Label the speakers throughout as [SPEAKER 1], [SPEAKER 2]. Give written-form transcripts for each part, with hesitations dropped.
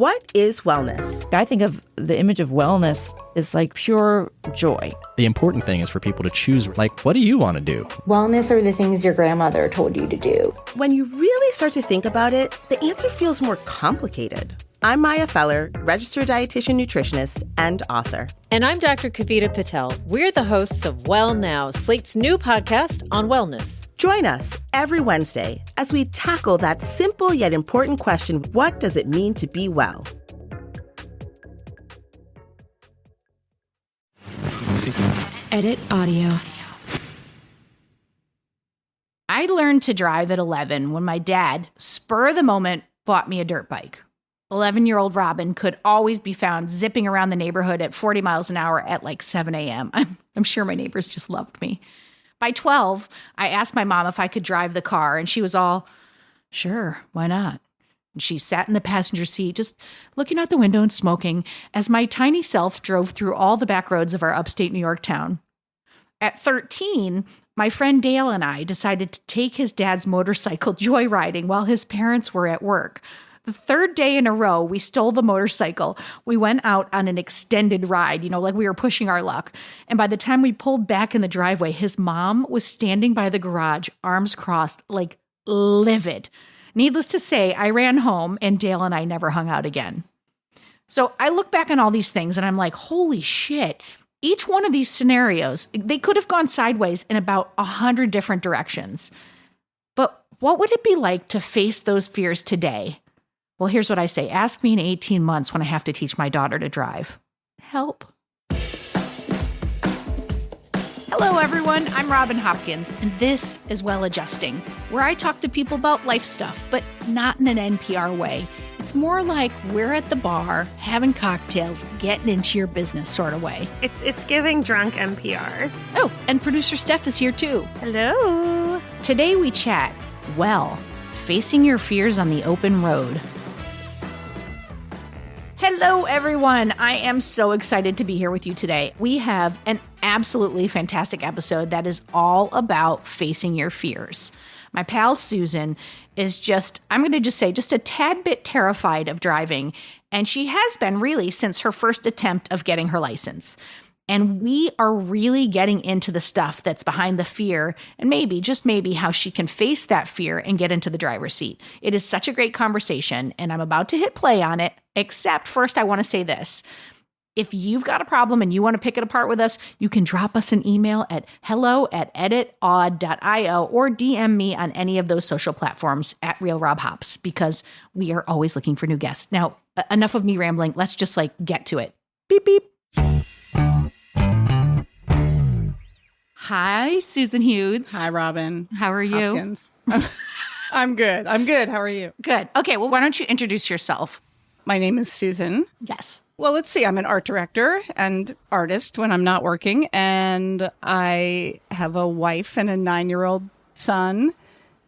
[SPEAKER 1] What is wellness?
[SPEAKER 2] I think of the image of wellness as like pure joy.
[SPEAKER 3] The important thing is for people to choose, like, what do you want to do?
[SPEAKER 4] Wellness are the things your grandmother told you to do.
[SPEAKER 1] When you really start to think about it, the answer feels more complicated. I'm Maya Feller, registered dietitian nutritionist and author.
[SPEAKER 5] And I'm Dr. Kavita Patel. We're the hosts of Well Now, Slate's new podcast on wellness.
[SPEAKER 1] Join us every Wednesday as we tackle that simple yet important question, what does it mean to be well?
[SPEAKER 6] Edit audio.
[SPEAKER 7] I learned to drive at 11 when my dad, spur of the moment, bought me a dirt bike. 11-year-old Robin could always be found zipping around the neighborhood at 40 miles an hour at like 7 a.m. I'm sure my neighbors just loved me. By 12, I asked my mom if I could drive the car, and she was all, sure, why not? And she sat in the passenger seat, just looking out the window and smoking, as my tiny self drove through all the back roads of our upstate New York town. At 13, my friend Dale and I decided to take his dad's motorcycle joyriding while his parents were at work. The third day in a row, we stole the motorcycle. We went out on an extended ride, like we were pushing our luck. And by the time we pulled back in the driveway, his mom was standing by the garage, arms crossed, like livid. Needless to say, I ran home and Dale and I never hung out again. So I look back on all these things and I'm like, holy shit. Each one of these scenarios, they could have gone sideways in about 100 different directions. But what would it be like to face those fears today? Well, here's what I say. Ask me in 18 months when I have to teach my daughter to drive. Help. Hello, everyone. I'm Robin Hopkins, and this is Well Adjusting, where I talk to people about life stuff, but not in an NPR way. It's more like we're at the bar, having cocktails, getting into your business sort of way.
[SPEAKER 8] It's giving drunk NPR.
[SPEAKER 7] Oh, and producer Steph is here too.
[SPEAKER 8] Hello.
[SPEAKER 7] Today we chat, facing your fears on the open road. Hello, everyone. I am so excited to be here with you today. We have an absolutely fantastic episode that is all about facing your fears. My pal Susan is I'm going to just say, just a tad bit terrified of driving. And she has been really since her first attempt of getting her license. And we are really getting into the stuff that's behind the fear and maybe, just maybe, how she can face that fear and get into the driver's seat. It is such a great conversation, and I'm about to hit play on it, except first I want to say this. If you've got a problem and you want to pick it apart with us, you can drop us an email at hello@editaud.io or DM me on any of those social platforms at RealRobHops, because we are always looking for new guests. Now, enough of me rambling. Let's just get to it. Beep, beep. Hi, Susan Hughes.
[SPEAKER 9] Hi, Robin.
[SPEAKER 7] How are you?
[SPEAKER 9] Hopkins. I'm good. How are you?
[SPEAKER 7] Good. Okay, well, why don't you introduce yourself?
[SPEAKER 9] My name is Susan.
[SPEAKER 7] Yes.
[SPEAKER 9] Well, let's see. I'm an art director and artist when I'm not working, and I have a wife and a 9-year-old son.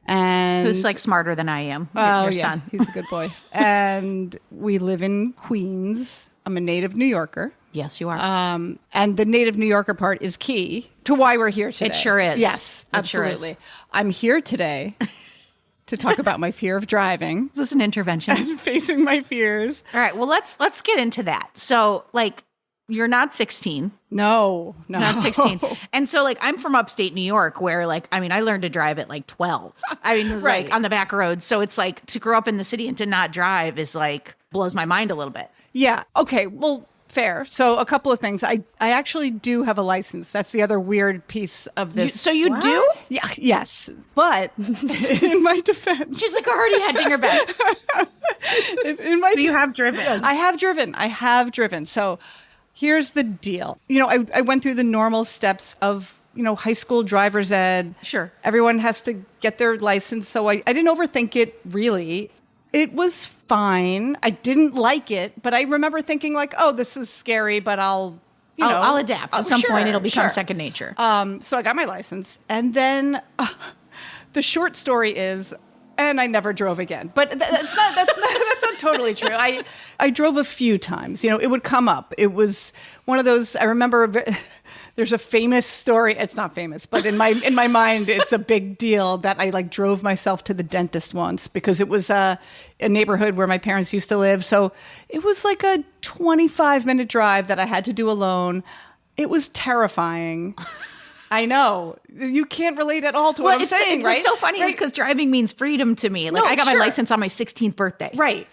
[SPEAKER 9] And
[SPEAKER 7] who's smarter than I am?
[SPEAKER 9] Your
[SPEAKER 7] son.
[SPEAKER 9] He's a good boy. And we live in Queens. I'm a native New Yorker.
[SPEAKER 7] Yes, you are.
[SPEAKER 9] And the native New Yorker part is key to why we're here today.
[SPEAKER 7] It sure is.
[SPEAKER 9] Yes, absolutely.
[SPEAKER 7] Sure is.
[SPEAKER 9] I'm here today to talk about my fear of driving.
[SPEAKER 7] Is this an intervention?
[SPEAKER 9] And facing my fears.
[SPEAKER 7] All right. Well, let's get into that. So, you're not 16.
[SPEAKER 9] No.
[SPEAKER 7] Not 16. And so, I'm from upstate New York, where, I learned to drive at 12.
[SPEAKER 9] Right.
[SPEAKER 7] On the back roads. So it's to grow up in the city and to not drive is blows my mind a little bit.
[SPEAKER 9] Yeah. Okay. Well, fair. So a couple of things. I actually do have a license. That's the other weird piece of this.
[SPEAKER 7] So you do?
[SPEAKER 9] Yeah. Yes. But in my defense.
[SPEAKER 7] She's already hedging her bets.
[SPEAKER 8] You have driven.
[SPEAKER 9] I have driven. So here's the deal. I went through the normal steps of, high school driver's ed.
[SPEAKER 7] Sure.
[SPEAKER 9] Everyone has to get their license. So I didn't overthink it, really. It was fine. I didn't like it, but I remember thinking this is scary, but I'll
[SPEAKER 7] adapt. At some point, it'll become second nature.
[SPEAKER 9] So I got my license. And then the short story is And I never drove again. But that's not totally true. I drove a few times. It would come up. It was one of those, I remember there's a famous story. It's not famous, but in my mind, it's a big deal that I drove myself to the dentist once because it was a neighborhood where my parents used to live. So it was like a 25-minute drive that I had to do alone. It was terrifying. I know. You can't relate at all to what I'm saying, right?
[SPEAKER 7] What's so funny is because driving means freedom to me. I got my license on my 16th birthday.
[SPEAKER 9] Right.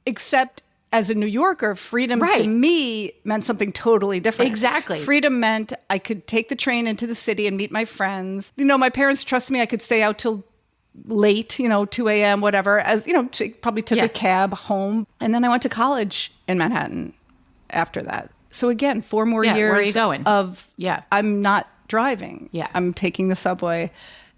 [SPEAKER 9] Except as a New Yorker, freedom to me meant something totally different.
[SPEAKER 7] Exactly.
[SPEAKER 9] Freedom meant I could take the train into the city and meet my friends. My parents trusted me. I could stay out till late, 2 a.m., whatever. Probably took a cab home. And then I went to college in Manhattan after that. So again, 4 more years
[SPEAKER 7] where are you going?
[SPEAKER 9] I'm not driving.
[SPEAKER 7] Yeah.
[SPEAKER 9] I'm taking the subway.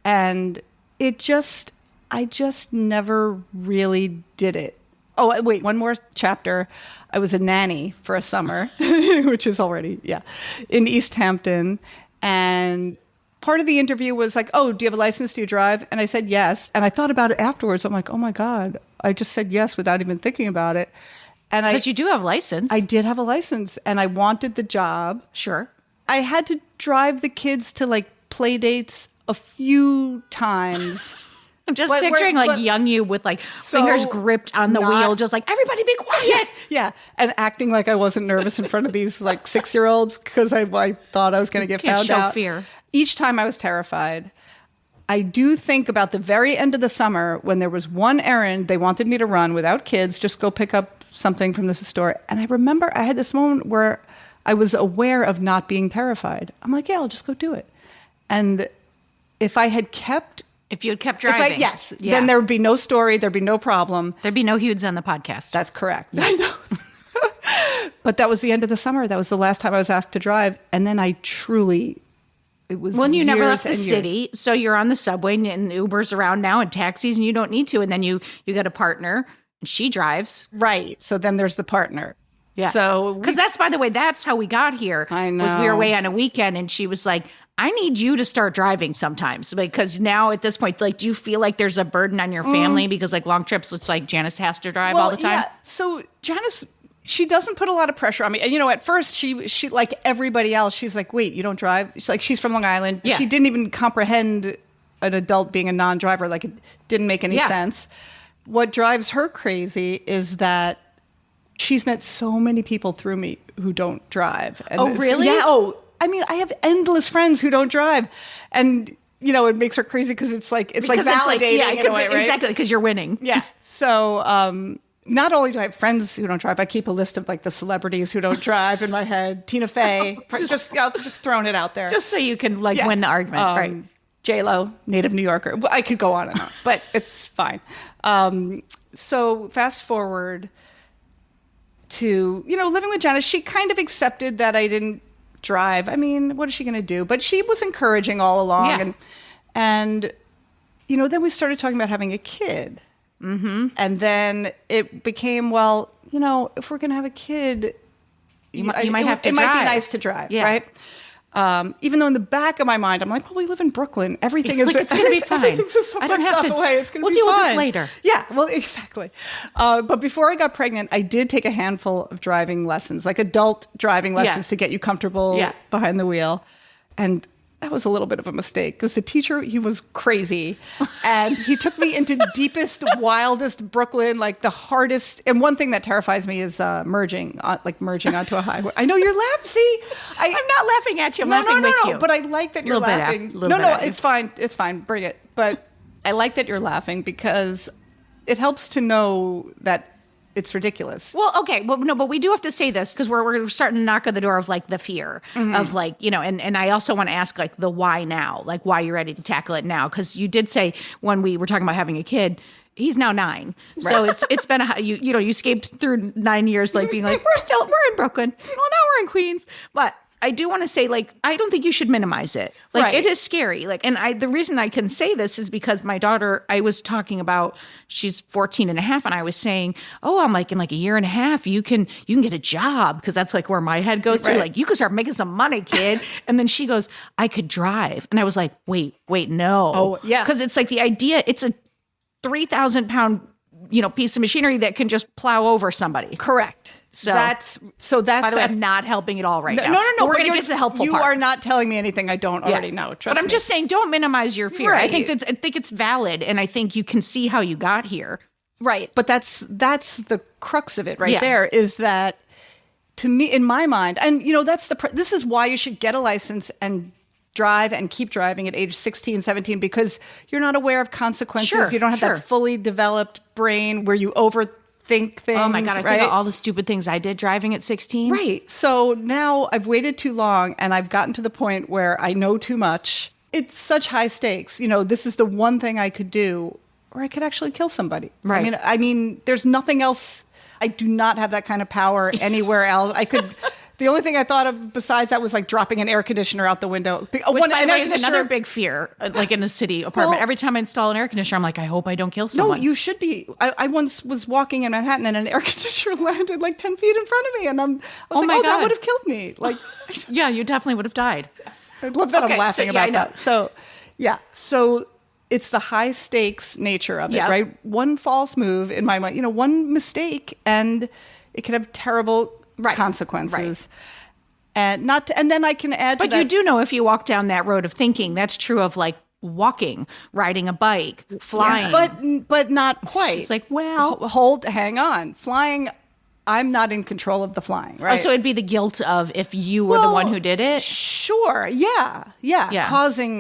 [SPEAKER 9] And I just never really did it. Oh, wait, one more chapter. I was a nanny for a summer, which is already, in East Hampton. And part of the interview was like, oh, do you have a license? Do you drive? And I said yes. And I thought about it afterwards. I'm like, oh my God, I just said yes without even thinking about it. And
[SPEAKER 7] because you do have a license.
[SPEAKER 9] I did have a license and I wanted the job.
[SPEAKER 7] Sure.
[SPEAKER 9] I had to drive the kids to play dates a few times.
[SPEAKER 7] I'm just picturing young you with fingers gripped on the wheel, just everybody be quiet.
[SPEAKER 9] Yeah. And acting like I wasn't nervous in front of these 6-year-olds because I thought I was going to get found out.
[SPEAKER 7] Fear.
[SPEAKER 9] Each time I was terrified. I do think about the very end of the summer when there was one errand they wanted me to run without kids, just go pick up something from the store. And I remember I had this moment where I was aware of not being terrified. I'm like, yeah, I'll just go do it. And if you had kept driving, then there would be no story, there'd be no problem.
[SPEAKER 7] There'd be no Hudes on the podcast.
[SPEAKER 9] That's correct. I know. But that was the end of the summer. That was the last time I was asked to drive. And then it was
[SPEAKER 7] you never left the city, so you're on the subway and Uber's around now and taxis and you don't need to. And then you got a partner and she drives.
[SPEAKER 9] Right. So then there's the partner.
[SPEAKER 7] Yeah.
[SPEAKER 9] So
[SPEAKER 7] because by the way, that's how we got here.
[SPEAKER 9] I know.
[SPEAKER 7] Was we were away on a weekend and she was like, I need you to start driving sometimes because now at this point, do you feel like there's a burden on your family because long trips, it's like Janice has to drive all the time?
[SPEAKER 9] Yeah. So Janice, she doesn't put a lot of pressure on me. And, at first she like everybody else, she's like, wait, you don't drive? She's from Long Island. Yeah. She didn't even comprehend an adult being a non-driver. It didn't make any sense. What drives her crazy is that she's met so many people through me who don't drive. And
[SPEAKER 7] oh, really?
[SPEAKER 9] Yeah. Oh, I mean, I have endless friends who don't drive. And, it makes her crazy because it's validating in a way, right?
[SPEAKER 7] Exactly, because you're winning.
[SPEAKER 9] Yeah. So not only do I have friends who don't drive, I keep a list of the celebrities who don't drive in my head. Tina Fey, just throwing it out there.
[SPEAKER 7] Just so you can win the argument, right?
[SPEAKER 9] J-Lo, native New Yorker. Well, I could go on and on, but it's fine. So fast forward to, living with Janice, she kind of accepted that I didn't drive. I mean, what is she going to do? But she was encouraging all along.
[SPEAKER 7] Yeah.
[SPEAKER 9] And then we started talking about having a kid. Mm-hmm. And then it became, if we're going to have a kid,
[SPEAKER 7] you might have to drive.
[SPEAKER 9] It might be nice to drive, right? Even though in the back of my mind, I'm like, well, we live in Brooklyn. Everything is
[SPEAKER 7] it's going to be fine.
[SPEAKER 9] Everything's a stop away. It's going to be fine.
[SPEAKER 7] We'll deal with this later.
[SPEAKER 9] Yeah, well, exactly. But before I got pregnant, I did take a handful of driving lessons, adult driving lessons to get you comfortable behind the wheel. And that was a little bit of a mistake because the teacher, he was crazy. And he took me into deepest, wildest Brooklyn, the hardest. And one thing that terrifies me is merging onto a highway. I know you're laughing. See,
[SPEAKER 7] I'm not laughing at you. I'm laughing with you.
[SPEAKER 9] But I like that you're laughing. It's fine. It's fine. Bring it. But I like that you're laughing because it helps to know that it's ridiculous.
[SPEAKER 7] Well, okay. Well, no, but we do have to say this because we're starting to knock on the door of the fear of and I also want to ask the why now, why you're ready to tackle it now. Because you did say when we were talking about having a kid, he's now 9. So it's been you escaped through 9 years being we're in Brooklyn. Well, now we're in Queens. But I do want to say, I don't think you should minimize it. It is scary. And the reason I can say this is because my daughter, I was talking about, she's 14 and a half. And I was saying, oh, I'm in a year and a half, you can get a job. Cause that's where my head goes to, you can start making some money, kid. And then she goes, I could drive. And I was like, wait, no.
[SPEAKER 9] Oh, yeah.
[SPEAKER 7] Cause it's the idea, 3,000 pound, piece of machinery that can just plow over somebody.
[SPEAKER 9] Correct.
[SPEAKER 7] So
[SPEAKER 9] that's
[SPEAKER 7] by the way, I'm not helping at all right now.
[SPEAKER 9] No.
[SPEAKER 7] We're going to get to the helpful
[SPEAKER 9] you
[SPEAKER 7] part.
[SPEAKER 9] You are not telling me anything I don't already know. Trust
[SPEAKER 7] but I'm
[SPEAKER 9] me.
[SPEAKER 7] just saying, don't minimize your fear.
[SPEAKER 9] Right.
[SPEAKER 7] I think it's valid, and I think you can see how you got here.
[SPEAKER 9] Right. But that's the crux of it right
[SPEAKER 7] Yeah.
[SPEAKER 9] there, is that, to me, in my mind, and that's this is why you should get a license and drive and keep driving at age 16, 17, because you're not aware of consequences.
[SPEAKER 7] Sure,
[SPEAKER 9] you don't have
[SPEAKER 7] sure.
[SPEAKER 9] that fully developed brain where you overthink things.
[SPEAKER 7] Oh my God, I
[SPEAKER 9] right?
[SPEAKER 7] think of all the stupid things I did driving at 16.
[SPEAKER 9] Right. So now I've waited too long and I've gotten to the point where I know too much. It's such high stakes. This is the one thing I could do, or I could actually kill somebody.
[SPEAKER 7] Right.
[SPEAKER 9] I mean, there's nothing else. I do not have that kind of power anywhere else. I could. The only thing I thought of besides that was like dropping an air conditioner out the window.
[SPEAKER 7] Which, by the way, is another big fear, like in a city apartment.
[SPEAKER 9] Well,
[SPEAKER 7] every time I install an air conditioner, I'm like, I hope I don't kill
[SPEAKER 9] No,
[SPEAKER 7] someone.
[SPEAKER 9] you should be. I once was walking in Manhattan and an air conditioner landed like 10 feet in front of me. And I was like,
[SPEAKER 7] my
[SPEAKER 9] that
[SPEAKER 7] God.
[SPEAKER 9] would have killed me. Like,
[SPEAKER 7] Yeah, you definitely would have died.
[SPEAKER 9] I love that
[SPEAKER 7] Okay,
[SPEAKER 9] I'm laughing
[SPEAKER 7] so, yeah,
[SPEAKER 9] about
[SPEAKER 7] I know.
[SPEAKER 9] that. So, yeah. So it's the high stakes nature of it,
[SPEAKER 7] Yeah.
[SPEAKER 9] right? One false move in my mind, one mistake, and it can have terrible consequences. And and then I can add to
[SPEAKER 7] But
[SPEAKER 9] that.
[SPEAKER 7] you do know if you walk down that road of thinking, that's true of like walking, riding a bike, flying.
[SPEAKER 9] But not quite.
[SPEAKER 7] It's like, well.
[SPEAKER 9] hang on. Flying, I'm not in control of the flying, right?
[SPEAKER 7] Oh, so it'd be the guilt of if you were the one who did it?
[SPEAKER 9] Sure. Yeah.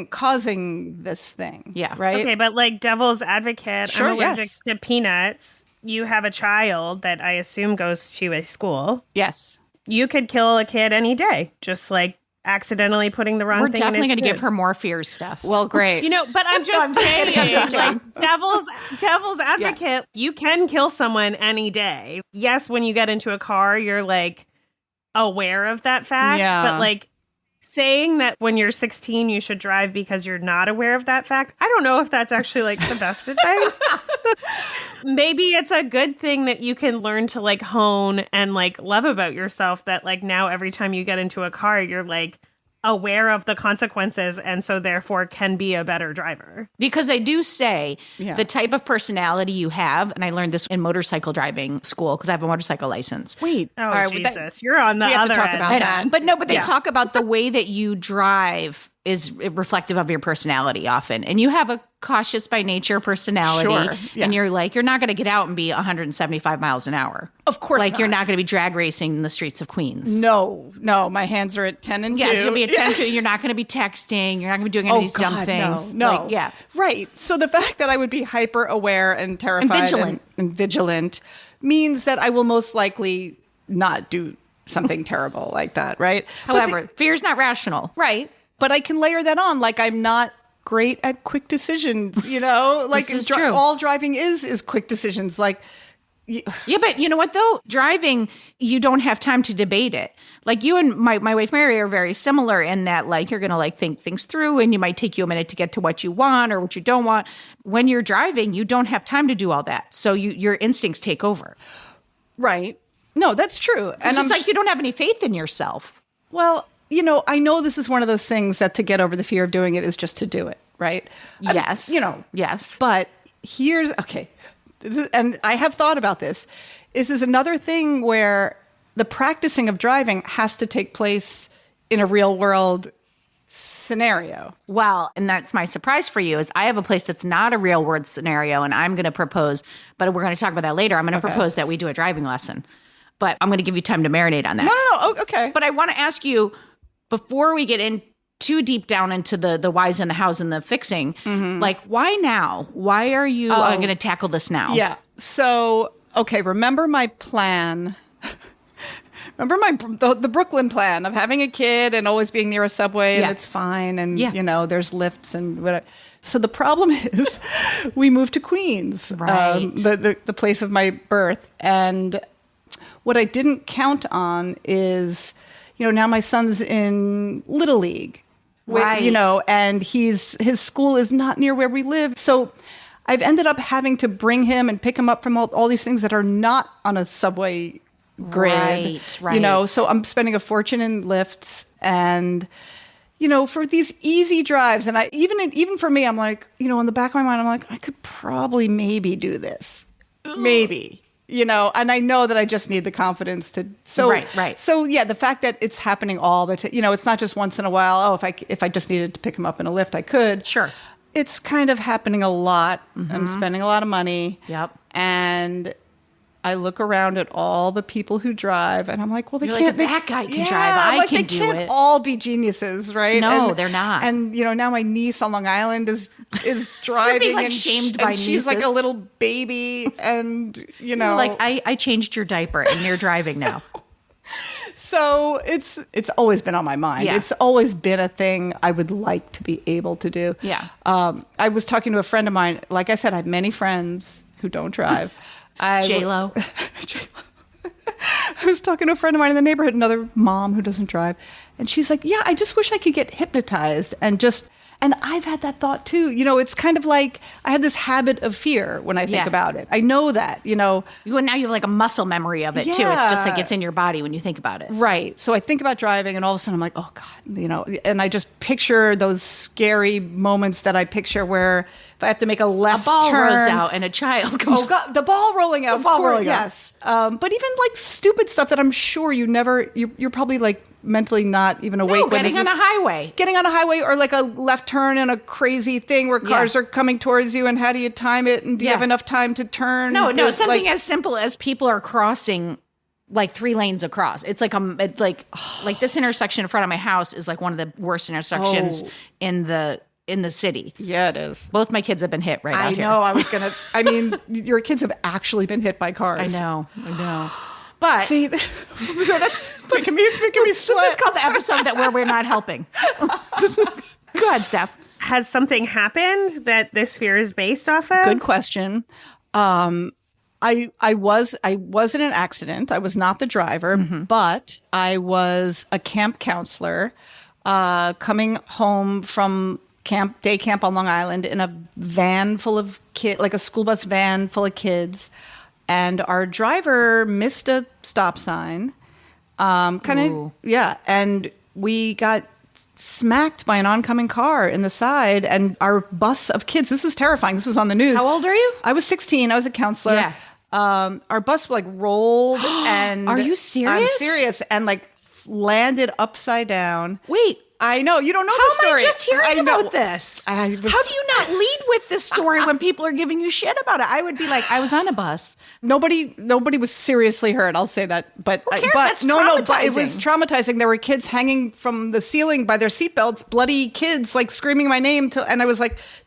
[SPEAKER 9] Causing this thing.
[SPEAKER 7] Yeah.
[SPEAKER 9] Right?
[SPEAKER 8] Okay, but like devil's advocate,
[SPEAKER 9] Sure,
[SPEAKER 8] I'm allergic
[SPEAKER 9] yes.
[SPEAKER 8] to peanuts. You have a child that I assume goes to a school.
[SPEAKER 9] Yes.
[SPEAKER 8] You could kill a kid any day, just like accidentally putting the wrong
[SPEAKER 7] We're
[SPEAKER 8] thing
[SPEAKER 7] definitely
[SPEAKER 8] in his
[SPEAKER 7] going to give
[SPEAKER 8] food.
[SPEAKER 7] her more fears stuff.
[SPEAKER 9] Well, great.
[SPEAKER 8] But I'm just saying, like devil's advocate, you can kill someone any day. Yes, when you get into a car, you're like aware of that fact.
[SPEAKER 9] Yeah.
[SPEAKER 8] But like saying that when you're 16, you should drive because you're not aware of that fact, I don't know if that's actually like the best advice. Maybe it's a good thing that you can learn to like hone and like love about yourself, that like now every time you get into a car, you're like aware of the consequences and so therefore can be a better driver.
[SPEAKER 7] Because they do say
[SPEAKER 9] Yeah.
[SPEAKER 7] the type of personality you have, and I learned this in motorcycle driving school because I have a motorcycle license.
[SPEAKER 9] Wait.
[SPEAKER 8] Oh,
[SPEAKER 9] all right,
[SPEAKER 8] Jesus. You're on the
[SPEAKER 9] we have
[SPEAKER 8] other
[SPEAKER 9] to talk
[SPEAKER 8] end.
[SPEAKER 9] about
[SPEAKER 7] I know.
[SPEAKER 9] that.
[SPEAKER 7] But they talk about the way that you drive is reflective of your personality often. And you have a cautious by nature personality.
[SPEAKER 9] Sure, yeah.
[SPEAKER 7] And you're not going to get out and be 175 miles an hour.
[SPEAKER 9] Of course
[SPEAKER 7] Like you're
[SPEAKER 9] not.
[SPEAKER 7] not going to be drag racing in the streets of Queens.
[SPEAKER 9] No, my hands are at 10 and 2.
[SPEAKER 7] Yes, you'll be at 10 to. You're not going to be texting. You're not going to be doing any of these dumb things.
[SPEAKER 9] No.
[SPEAKER 7] Like, yeah.
[SPEAKER 9] Right. So the fact that I would be hyper aware and terrified
[SPEAKER 7] vigilant.
[SPEAKER 9] and vigilant means that I will most likely not do something terrible like that, right?
[SPEAKER 7] However, fear's not rational.
[SPEAKER 9] Right. But I can layer that on. Like I'm not great at quick decisions, Like
[SPEAKER 7] This is true.
[SPEAKER 9] all driving is quick decisions. Like
[SPEAKER 7] Yeah, but you know what though? Driving, you don't have time to debate it. Like you and my wife Mary are very similar in that like you're gonna like think things through and you might take you a minute to get to what you want or what you don't want. When you're driving, you don't have time to do all that. So your instincts take over.
[SPEAKER 9] right. No, that's true.
[SPEAKER 7] And it's like you don't have any faith in yourself.
[SPEAKER 9] Well, I know this is one of those things that to get over the fear of doing it is just to do it, right?
[SPEAKER 7] Yes.
[SPEAKER 9] Yes. But here's, okay, and I have thought about this. This is another thing where the practicing of driving has to take place in a real world scenario.
[SPEAKER 7] Well, and that's my surprise for you is I have a place that's not a real world scenario and I'm going to propose, but we're going to talk about that later. I'm going to propose that we do a driving lesson, but I'm going to give you time to marinate on that.
[SPEAKER 9] No. Oh, okay.
[SPEAKER 7] But I want to ask you, before we get in too deep down into the whys and the hows and the fixing, like why now? Why are you going to tackle this now?
[SPEAKER 9] Yeah. So, okay, remember my plan. Remember the Brooklyn plan of having a kid and always being near a subway and
[SPEAKER 7] Yeah.
[SPEAKER 9] it's fine and,
[SPEAKER 7] Yeah.
[SPEAKER 9] there's lifts and whatever. So the problem is we moved to Queens,
[SPEAKER 7] Right.
[SPEAKER 9] the place of my birth. And what I didn't count on is, now my son's in Little League.
[SPEAKER 7] Right.
[SPEAKER 9] And his school is not near where we live. So I've ended up having to bring him and pick him up from all these things that are not on a subway grid.
[SPEAKER 7] Right.
[SPEAKER 9] So I'm spending a fortune in lifts and, for these easy drives, and even for me, I'm like, in the back of my mind, I'm like, I could probably maybe do this, maybe, and I know that I just need the confidence to. So
[SPEAKER 7] Right.
[SPEAKER 9] So yeah, the fact that it's happening all the time, it's not just once in a while. Oh, if I just needed to pick him up in a lift, I could.
[SPEAKER 7] Sure.
[SPEAKER 9] It's kind of happening a lot. I'm spending a lot of money.
[SPEAKER 7] Yep.
[SPEAKER 9] And I look around at all the people who drive, and I'm like, well, they
[SPEAKER 7] You're
[SPEAKER 9] can't.
[SPEAKER 7] like, if that guy can drive, I can do
[SPEAKER 9] They can't
[SPEAKER 7] it.
[SPEAKER 9] all be geniuses, right?
[SPEAKER 7] No,
[SPEAKER 9] And-
[SPEAKER 7] they're not.
[SPEAKER 9] And now my niece on Long Island is driving,
[SPEAKER 7] like,
[SPEAKER 9] and
[SPEAKER 7] shamed
[SPEAKER 9] and
[SPEAKER 7] by
[SPEAKER 9] she's like
[SPEAKER 7] nieces.
[SPEAKER 9] a little baby, and
[SPEAKER 7] Like, I changed your diaper and you're driving now.
[SPEAKER 9] So it's always been on my mind.
[SPEAKER 7] Yeah.
[SPEAKER 9] It's always been a thing I would like to be able to do.
[SPEAKER 7] Yeah.
[SPEAKER 9] I was talking to a friend of mine. Like I said, I have many friends who don't drive.
[SPEAKER 7] J-Lo.
[SPEAKER 9] I was talking to a friend of mine in the neighborhood, another mom who doesn't drive. And she's like, yeah, I just wish I could get hypnotized and I've had that thought too. It's kind of like I have this habit of fear when I think about it. I know that,
[SPEAKER 7] Now you have like a muscle memory of it too. It's just like it's in your body when you think about it.
[SPEAKER 9] Right. So I think about driving, and all of a sudden I'm like, oh God, and I just picture those scary moments that I picture where if I have to make a left
[SPEAKER 7] A ball
[SPEAKER 9] turn,
[SPEAKER 7] rolls out and a child comes.
[SPEAKER 9] Oh God, the ball rolling out.
[SPEAKER 7] The ball
[SPEAKER 9] of course,
[SPEAKER 7] rolling out.
[SPEAKER 9] yes. But even like stupid stuff that I'm sure you're probably like mentally not even awake. when
[SPEAKER 7] Getting
[SPEAKER 9] this
[SPEAKER 7] on
[SPEAKER 9] is-
[SPEAKER 7] a highway.
[SPEAKER 9] Getting on a highway, or like a left turn in a crazy thing where cars are coming towards you, and how do you time it, and do you have enough time to turn?
[SPEAKER 7] No,
[SPEAKER 9] It's
[SPEAKER 7] something
[SPEAKER 9] like-
[SPEAKER 7] as simple as people are crossing like 3 lanes across. It's like like this intersection in front of my house is like one of the worst intersections in the city.
[SPEAKER 9] Yeah, it is.
[SPEAKER 7] Both my kids have been hit out here.
[SPEAKER 9] know. I mean, your kids have actually been hit by cars.
[SPEAKER 7] I know. But
[SPEAKER 9] See, that's making me sweat.
[SPEAKER 7] this is called the episode where we're not helping. Go ahead, Steph.
[SPEAKER 8] Has something happened that this fear is based off of?
[SPEAKER 9] Good question. I was in an accident. I was not the driver, but I was a camp counselor coming home from day camp on Long Island in a van full of kids, like a school bus van full of kids. And our driver missed a stop sign. And we got smacked by an oncoming car in the side, and our bus of kids, this was terrifying. This was on the news.
[SPEAKER 7] How old are you?
[SPEAKER 9] I was 16. I was a counselor.
[SPEAKER 7] Yeah.
[SPEAKER 9] Our bus rolled and
[SPEAKER 7] Are you serious?
[SPEAKER 9] I'm serious, and landed upside down.
[SPEAKER 7] Wait.
[SPEAKER 9] I know you don't know
[SPEAKER 7] How
[SPEAKER 9] the story.
[SPEAKER 7] am I just hearing
[SPEAKER 9] know.
[SPEAKER 7] about this?
[SPEAKER 9] I was-
[SPEAKER 7] How do you not lead with this story when people are giving you shit about it? I would be like, I was on a bus.
[SPEAKER 9] Nobody was seriously hurt. I'll say that. But
[SPEAKER 7] Who cares?
[SPEAKER 9] but
[SPEAKER 7] That's
[SPEAKER 9] but it was
[SPEAKER 7] traumatizing.
[SPEAKER 9] traumatizing. There were kids hanging from the ceiling by their seatbelts, bloody kids, screaming my name. And I was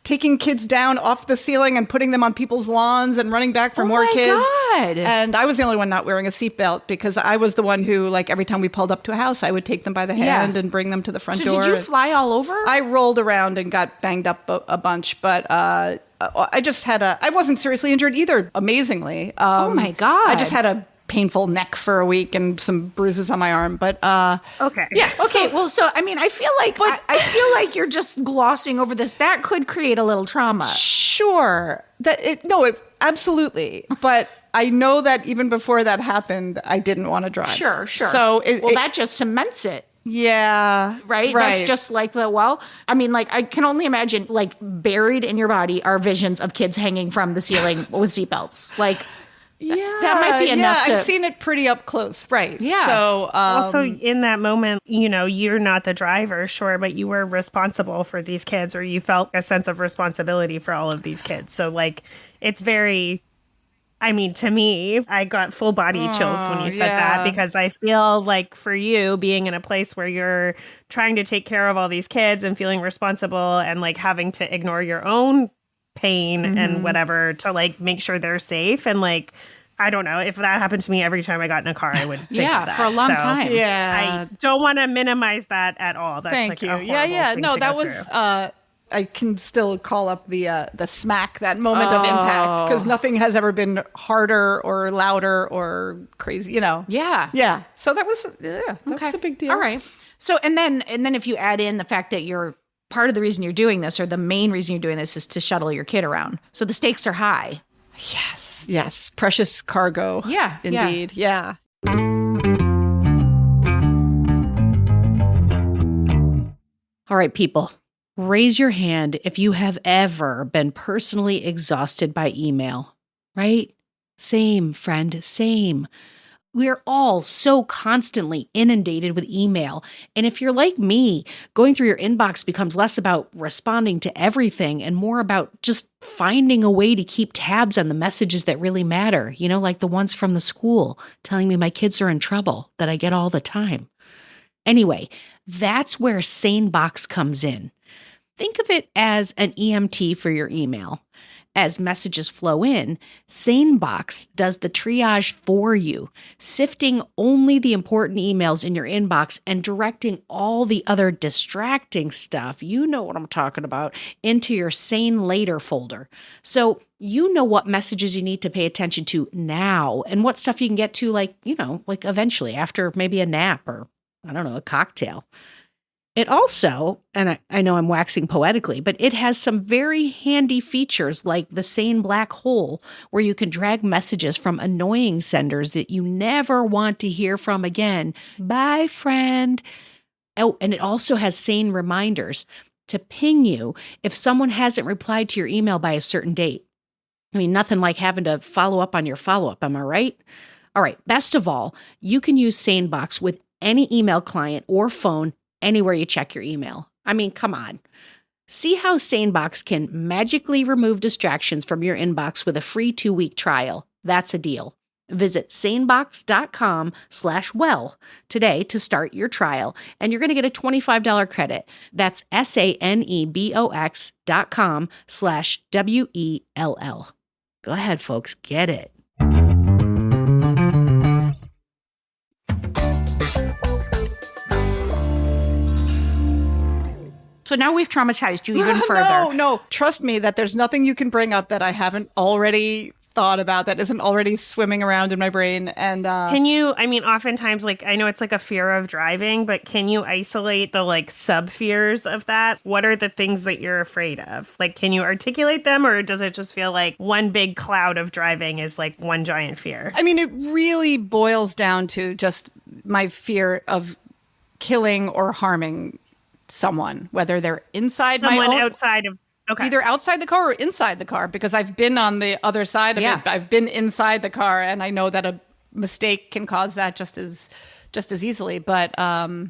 [SPEAKER 9] taking kids down off the ceiling and putting them on people's lawns and running back for more
[SPEAKER 7] my
[SPEAKER 9] kids.
[SPEAKER 7] God.
[SPEAKER 9] And I was the only one not wearing a seatbelt because I was the one who, every time we pulled up to a house, I would take them by the hand and bring them to the front door.
[SPEAKER 7] Did you fly all over?
[SPEAKER 9] I rolled around and got banged up a bunch, but I just had I wasn't seriously injured either, amazingly.
[SPEAKER 7] Oh my God.
[SPEAKER 9] I just had a painful neck for a week and some bruises on my arm, but
[SPEAKER 8] Okay.
[SPEAKER 9] yeah.
[SPEAKER 7] Okay, I feel like I feel like you're just glossing over this. That could create a little trauma.
[SPEAKER 9] Sure. Absolutely. But I know that even before that happened, I didn't want to drive.
[SPEAKER 7] Sure.
[SPEAKER 9] So
[SPEAKER 7] that just cements it.
[SPEAKER 9] Yeah.
[SPEAKER 7] Right? That's just I can only imagine, buried in your body are visions of kids hanging from the ceiling with seatbelts.
[SPEAKER 9] Yeah,
[SPEAKER 7] that might be enough
[SPEAKER 9] I've
[SPEAKER 7] to-
[SPEAKER 9] seen it pretty up close. Right.
[SPEAKER 7] Yeah.
[SPEAKER 9] So
[SPEAKER 8] Also, in that moment, you're not the driver, sure, but you were responsible for these kids, or you felt a sense of responsibility for all of these kids. So, it's very, to me, I got full body chills when you said that, because I feel like for you, being in a place where you're trying to take care of all these kids and feeling responsible and having to ignore your own pain and whatever to make sure they're safe, and I don't know, if that happened to me every time I got in a car, I would think of that.
[SPEAKER 7] for a long
[SPEAKER 8] So,
[SPEAKER 7] time.
[SPEAKER 9] yeah.
[SPEAKER 8] I don't want to minimize that at all. That's
[SPEAKER 9] Thank you.
[SPEAKER 8] a
[SPEAKER 9] Yeah.
[SPEAKER 8] horrible
[SPEAKER 9] No,
[SPEAKER 8] thing to
[SPEAKER 9] that
[SPEAKER 8] go
[SPEAKER 9] was.
[SPEAKER 8] through.
[SPEAKER 9] I can still call up the smack, that moment of impact, because nothing has ever been harder or louder or crazy.
[SPEAKER 7] Yeah.
[SPEAKER 9] Yeah. So that was that was a big deal.
[SPEAKER 7] All right. So and then if you add in the fact that you're part of the reason you're doing this, or the main reason you're doing this, is to shuttle your kid around. So the stakes are high.
[SPEAKER 9] Yes. Precious cargo.
[SPEAKER 7] Yeah.
[SPEAKER 9] Indeed. Yeah.
[SPEAKER 7] All right, people, raise your hand if you have ever been personally exhausted by email, right? Same, friend, same. We're all so constantly inundated with email. And if you're like me, going through your inbox becomes less about responding to everything and more about just finding a way to keep tabs on the messages that really matter, like the ones from the school telling me my kids are in trouble that I get all the time. Anyway, that's where SaneBox comes in. Think of it as an EMT for your email. As messages flow in, SaneBox does the triage for you, sifting only the important emails in your inbox and directing all the other distracting stuff, you know what I'm talking about, into your Sane Later folder. So you know what messages you need to pay attention to now and what stuff you can get to like eventually after maybe a nap or, a cocktail. It also, and I know I'm waxing poetically, but it has some very handy features like the Sane Black Hole, where you can drag messages from annoying senders that you never want to hear from again. Bye, friend. Oh, and it also has Sane reminders to ping you if someone hasn't replied to your email by a certain date. I mean, nothing like having to follow up on your follow-up, am I right? All right, best of all, you can use SaneBox with any email client or phone anywhere you check your email. I mean, come on. See how SaneBox can magically remove distractions from your inbox with a free 2-week trial. That's a deal. Visit sanebox.com/well today to start your trial, and you're going to get a $25 credit. That's sanebox.com/WELL. Go ahead, folks. Get it. So now we've traumatized you even further.
[SPEAKER 9] No. Trust me that there's nothing you can bring up that I haven't already thought about, that isn't already swimming around in my brain. And
[SPEAKER 8] can you, oftentimes, I know it's like a fear of driving, but can you isolate the sub fears of that? What are the things that you're afraid of? Can you articulate them, or does it just feel like one big cloud of driving is one giant fear?
[SPEAKER 9] I mean, it really boils down to just my fear of killing or harming someone, whether they're inside
[SPEAKER 8] outside of
[SPEAKER 9] either outside the car or inside the car, because I've been on the other side of it. I've been inside the car, and I know that a mistake can cause that just as easily. But I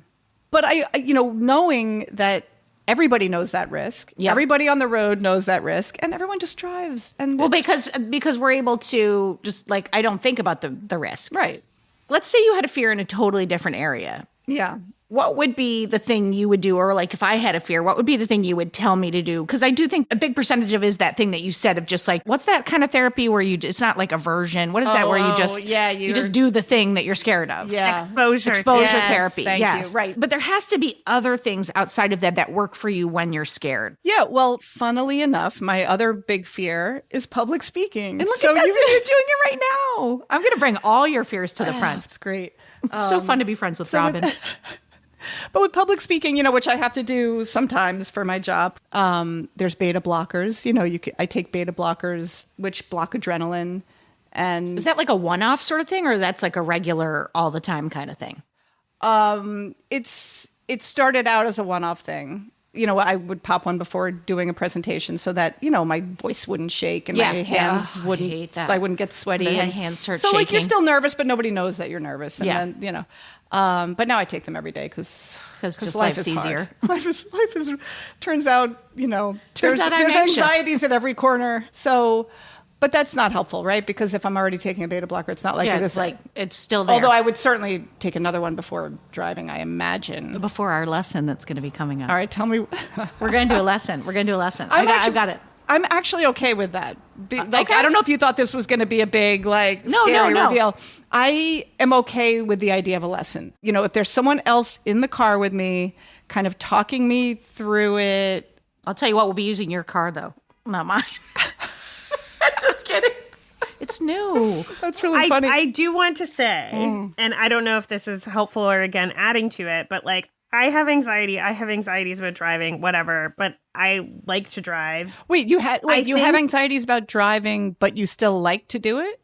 [SPEAKER 9] knowing that everybody knows that risk, everybody on the road knows that risk, and everyone just drives. And
[SPEAKER 7] because we're able to just I don't think about the risk.
[SPEAKER 9] Right.
[SPEAKER 7] Let's say you had a fear in a totally different area.
[SPEAKER 9] Yeah.
[SPEAKER 7] What would be the thing you would do? Or if I had a fear, what would be the thing you would tell me to do? Because I do think a big percentage of is that thing that you said of just what's that kind of therapy where it's not like aversion. What is that where you just you just do the thing that you're scared of?
[SPEAKER 9] Yeah.
[SPEAKER 8] Exposure
[SPEAKER 7] therapy.
[SPEAKER 9] Thank
[SPEAKER 7] you.
[SPEAKER 9] Right.
[SPEAKER 7] But there has to be other things outside of that work for you when you're scared.
[SPEAKER 9] Yeah. Well, funnily enough, my other big fear is public speaking.
[SPEAKER 7] And look at that. You're doing it right now. I'm going to bring all your fears to the front.
[SPEAKER 9] It's great.
[SPEAKER 7] It's so fun to be friends with Robin.
[SPEAKER 9] But with public speaking, which I have to do sometimes for my job, there's beta blockers. I take beta blockers, which block adrenaline. And
[SPEAKER 7] is that a one-off sort of thing, or that's a regular all the time kind of thing?
[SPEAKER 9] It started out as a one-off thing. I would pop one before doing a presentation so that, my voice wouldn't shake and my hands wouldn't, I wouldn't get sweaty.
[SPEAKER 7] And hands start shaking.
[SPEAKER 9] So you're still nervous, but nobody knows that you're nervous. And then, but now I take them every day because life is easier. Life is turns out, there's anxieties at every corner. So, but that's not helpful, right? Because if I'm already taking a beta blocker, it's not like it is
[SPEAKER 7] it's still there.
[SPEAKER 9] Although I would certainly take another one before driving, I imagine.
[SPEAKER 7] Before our lesson that's going to be coming up.
[SPEAKER 9] All right, tell me.
[SPEAKER 7] We're going to do a lesson. I've got it.
[SPEAKER 9] I'm actually okay with that. I don't know if you thought this was going to be a big, scary reveal. I am okay with the idea of a lesson. If there's someone else in the car with me, kind of talking me through it.
[SPEAKER 7] I'll tell you what, we'll be using your car, though. Not mine. Just kidding. It's new.
[SPEAKER 9] That's really funny.
[SPEAKER 8] I do want to say, and I don't know if this is helpful or, again, adding to it, but I have anxiety. I have anxieties about driving, whatever, but I like to drive.
[SPEAKER 9] Wait, you have anxieties about driving, but you still like to do it?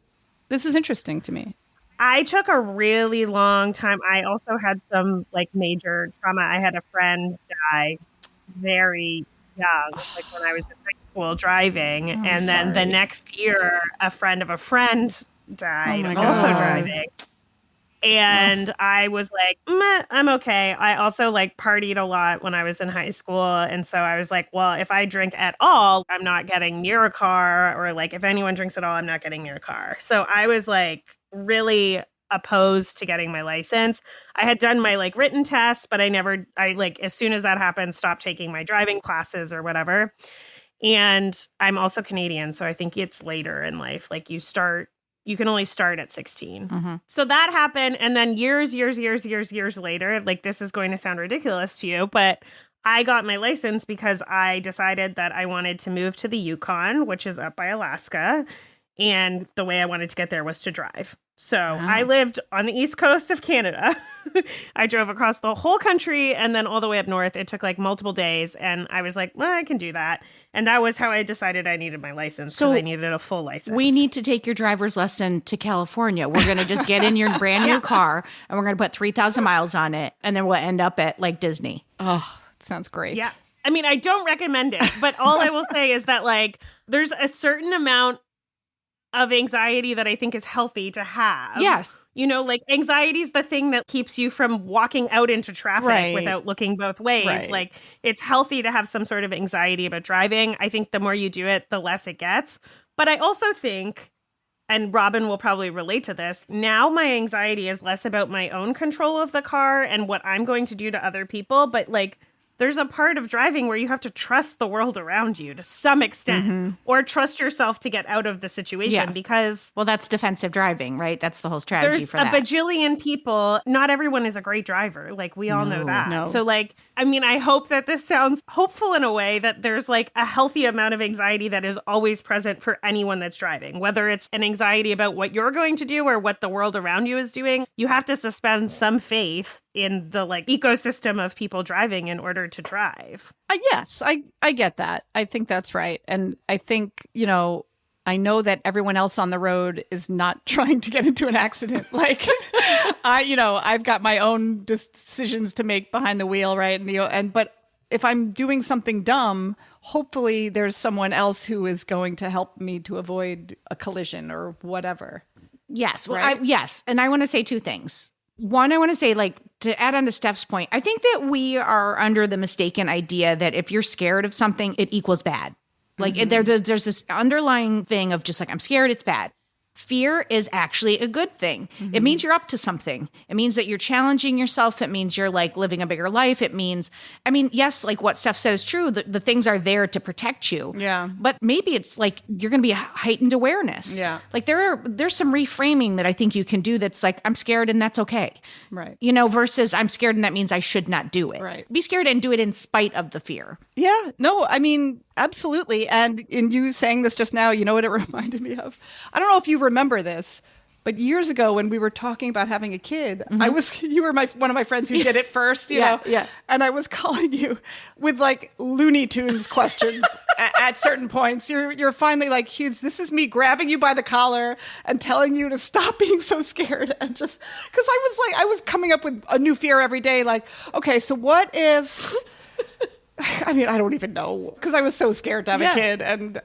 [SPEAKER 9] This is interesting to me.
[SPEAKER 8] I took a really long time. I also had some major trauma. I had a friend die very young, like when I was in high school driving. And then the next year, a friend of a friend died, also driving. And I was like, I'm okay. I also like partied a lot when I was in high school. And so I was like, well, if I drink at all, I'm not getting near a car, or like if anyone drinks at all, I'm not getting near a car. So I was like really opposed to getting my license. I had done my like written test, but I like as soon as that happened, stopped taking my driving classes or whatever. And I'm also Canadian. So I think it's later in life. Like you can only start at 16. So that happened. And then years later, like this is going to sound ridiculous to you, but I got my license because I decided that I wanted to move to the Yukon, which is up by Alaska. And the way I wanted to get there was to drive. So I lived on the east coast of Canada. I drove across the whole country and then all the way up north. It took like multiple days. And I was like, well, I can do that. And that was how I decided I needed my license, because I needed a full license.
[SPEAKER 7] We need to take your driver's lesson to California. We're going to just get in your brand new car and we're going to put 3,000 miles on it. And then we'll end up at like Disney.
[SPEAKER 9] Oh, that sounds great.
[SPEAKER 8] Yeah. I mean, I don't recommend it, but all I will say is that like there's a certain amount of anxiety that I think is healthy to have.
[SPEAKER 7] Yes.
[SPEAKER 8] You know, like anxiety is the thing that keeps you from walking out into traffic without looking both ways.
[SPEAKER 9] Right.
[SPEAKER 8] Like it's healthy to have some sort of anxiety about driving. I think the more you do it, the less it gets. But I also think, and Robin will probably relate to this, now my anxiety is less about my own control of the car and what I'm going to do to other people, but like there's a part of driving where you have to trust the world around you to some extent, or trust yourself to get out of the situation because...
[SPEAKER 7] Well, that's defensive driving, right? That's the whole strategy for that.
[SPEAKER 8] There's a bajillion people. Not everyone is a great driver. Like, we all know that. So, like, I mean, I hope that this sounds hopeful in a way that there's, like, a healthy amount of anxiety that is always present for anyone that's driving. Whether it's an anxiety about what you're going to do or what the world around you is doing, you have to suspend some faith in the like ecosystem of people driving in order to drive.
[SPEAKER 9] Yes, I get that. I think that's right. And I think, I know that everyone else on the road is not trying to get into an accident. Like I've got my own decisions to make behind the wheel, right? But if I'm doing something dumb, hopefully there's someone else who is going to help me to avoid a collision or whatever.
[SPEAKER 7] Yes. Well,
[SPEAKER 9] right?
[SPEAKER 7] yes. And I want to say two things. One, I want to say, like, to add on to Steph's point, I think that we are under the mistaken idea that if you're scared of something, it equals bad. Like, there's this underlying thing of just like, I'm scared, it's bad. Fear is actually a good thing. It means you're up to something. It means that you're challenging yourself. It means you're like living a bigger life. It means, I mean, yes, like what Steph said is true. The things are there to protect you.
[SPEAKER 9] Yeah.
[SPEAKER 7] But maybe it's like you're going to be a heightened awareness.
[SPEAKER 9] Yeah.
[SPEAKER 7] Like there's some reframing that I think you can do that's like, I'm scared and that's okay.
[SPEAKER 9] Right.
[SPEAKER 7] Versus I'm scared and that means I should not do it.
[SPEAKER 9] Right.
[SPEAKER 7] Be scared and do it in spite of the fear.
[SPEAKER 9] Yeah. No, I mean, absolutely. And in you saying this just now, you know what it reminded me of? I don't know if you remember this, but years ago when we were talking about having a kid, you were one of my friends who did it first, you know?
[SPEAKER 7] Yeah.
[SPEAKER 9] And I was calling you with like Looney Tunes questions at certain points. You're finally like, Hughes, this is me grabbing you by the collar and telling you to stop being so scared. And just, because I was coming up with a new fear every day. Like, okay, so what if... I mean, I don't even know, because I was so scared to have a kid, and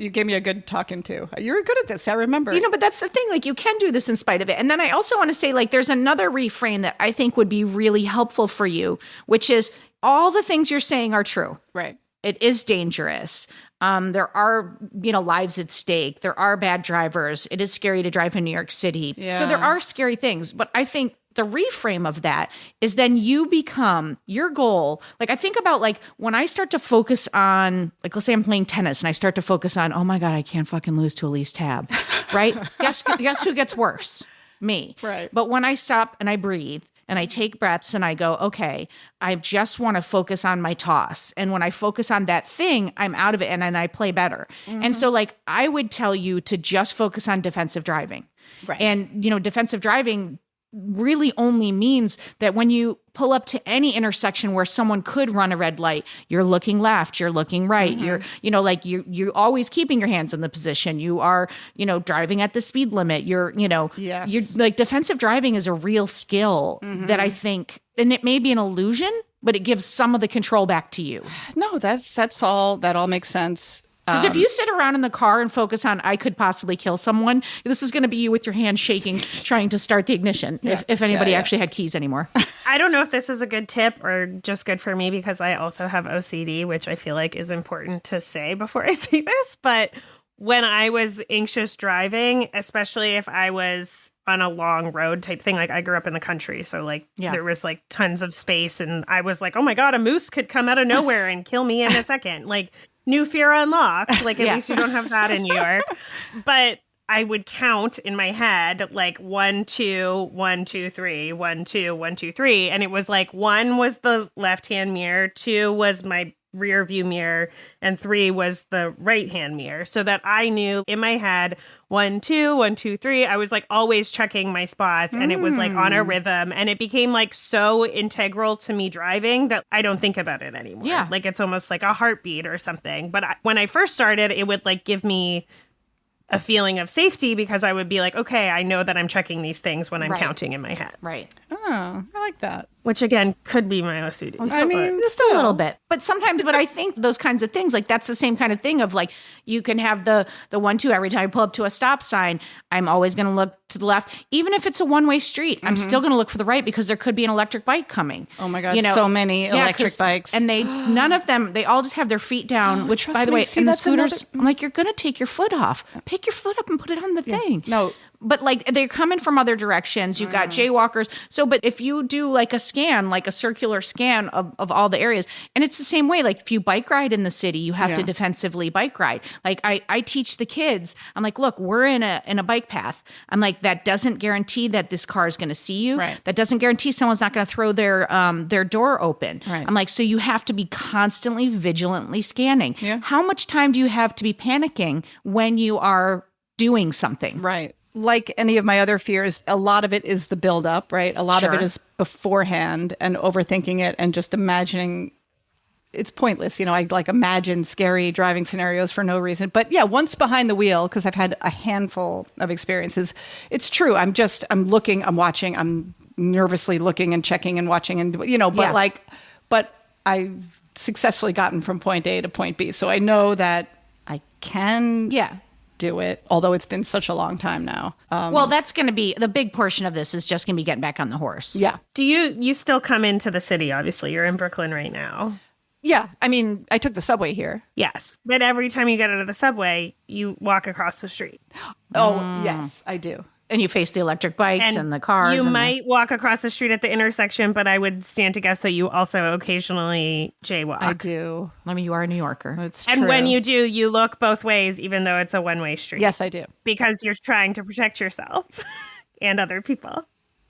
[SPEAKER 9] you gave me a good talking to. You're good at this, I remember.
[SPEAKER 7] But that's the thing, like you can do this in spite of it. And then I also want to say, like, there's another reframe that I think would be really helpful for you, which is all the things you're saying are true.
[SPEAKER 9] Right.
[SPEAKER 7] It is dangerous. There are, lives at stake. There are bad drivers. It is scary to drive in New York City.
[SPEAKER 9] Yeah.
[SPEAKER 7] So there are scary things, but I think the reframe of that is then you become your goal. Like I think about like when I start to focus on, like, let's say I'm playing tennis and I start to focus on, oh my God, I can't fucking lose to Elise Tab, right? Guess who gets worse? Me.
[SPEAKER 9] Right.
[SPEAKER 7] But when I stop and I breathe and I take breaths and I go, okay, I just want to focus on my toss. And when I focus on that thing, I'm out of it and then I play better. And so like, I would tell you to just focus on defensive driving.
[SPEAKER 9] Right.
[SPEAKER 7] And, defensive driving really only means that when you pull up to any intersection where someone could run a red light, you're looking left, you're looking right, you're you're always keeping your hands in the position. You are, driving at the speed limit. You're like defensive driving is a real skill that I think, and it may be an illusion but it gives some of the control back to you.
[SPEAKER 9] No, that all makes sense.
[SPEAKER 7] Because if you sit around in the car and focus on, I could possibly kill someone, this is going to be you with your hand shaking, trying to start the ignition, if anybody actually had keys anymore.
[SPEAKER 8] I don't know if this is a good tip or just good for me because I also have OCD, which I feel like is important to say before I say this. But when I was anxious driving, especially if I was on a long road type thing, like I grew up in the country, so like there was like tons of space, and I was like, oh my God, a moose could come out of nowhere and kill me in a second. Like, new fear unlocked. Like, at least you don't have that in New York. But I would count in my head like 1, 2, 1, 2, 3, 1, 2, 1, 2, 3. And it was like 1 was the left-hand mirror, 2 was my rear view mirror, and 3 was the right-hand mirror. So that I knew in my head 1, 2, 1, 2, 3. I was like always checking my spots, and it was like on a rhythm, and it became like so integral to me driving that I don't think about it anymore.
[SPEAKER 7] Yeah.
[SPEAKER 8] Like it's almost like a heartbeat or something. But when I first started, it would like give me a feeling of safety because I would be like, okay, I know that I'm checking these things when I'm counting in my head.
[SPEAKER 7] Right.
[SPEAKER 9] Oh, I like that.
[SPEAKER 8] Which again could be my OCD.
[SPEAKER 9] I mean,
[SPEAKER 7] Just a little bit. But sometimes, but I think those kinds of things, like that's the same kind of thing of like, you can have the 1, 2, every time I pull up to a stop sign, I'm always going to look to the left. Even if it's a one-way street, I'm still going to look for the right because there could be an electric bike coming.
[SPEAKER 9] Oh my God, so many electric bikes.
[SPEAKER 7] And none of them, they all just have their feet down, which by the way,
[SPEAKER 9] see,
[SPEAKER 7] in the
[SPEAKER 9] that's
[SPEAKER 7] scooters, I'm like, you're going to take your foot off. Pick your foot up and put it on the thing.
[SPEAKER 9] No.
[SPEAKER 7] But like they're coming from other directions. You've got jaywalkers. So, but if you do like a scan, like a circular scan of all the areas, and it's the same way, like if you bike ride in the city, you have to defensively bike ride. Like I teach the kids, I'm like, look, we're in a bike path. I'm like, that doesn't guarantee that this car is going to see you.
[SPEAKER 9] Right.
[SPEAKER 7] That doesn't guarantee someone's not going to throw their door open.
[SPEAKER 9] Right.
[SPEAKER 7] I'm like, so you have to be constantly vigilantly scanning.
[SPEAKER 9] Yeah.
[SPEAKER 7] How much time do you have to be panicking when you are doing something?
[SPEAKER 9] Right. Like any of my other fears, a lot of it is the buildup, right? A lot of it is beforehand and overthinking it and just imagining. It's pointless. I like imagine scary driving scenarios for no reason. But yeah, once behind the wheel, because I've had a handful of experiences, it's true. I'm looking, I'm watching, I'm nervously looking and checking and watching and, but I've successfully gotten from point A to point B. So I know that I can do it, although it's been such a long time now.
[SPEAKER 7] Well, that's going to be the big portion of this is just going to be getting back on the horse.
[SPEAKER 9] Yeah.
[SPEAKER 8] Do you still come into the city? Obviously, you're in Brooklyn right now.
[SPEAKER 9] Yeah. I mean, I took the subway here.
[SPEAKER 8] Yes. But every time you get out of the subway, you walk across the street.
[SPEAKER 9] Oh, yes, I do.
[SPEAKER 7] And you face the electric bikes and the cars.
[SPEAKER 8] You might walk across the street at the intersection, but I would stand to guess that you also occasionally jaywalk.
[SPEAKER 9] I do.
[SPEAKER 7] I mean, you are a New Yorker.
[SPEAKER 9] It's
[SPEAKER 8] and
[SPEAKER 9] true.
[SPEAKER 8] when you do, you look both ways, even though it's a one-way street.
[SPEAKER 9] Yes, I do.
[SPEAKER 8] Because you're trying to protect yourself and other people.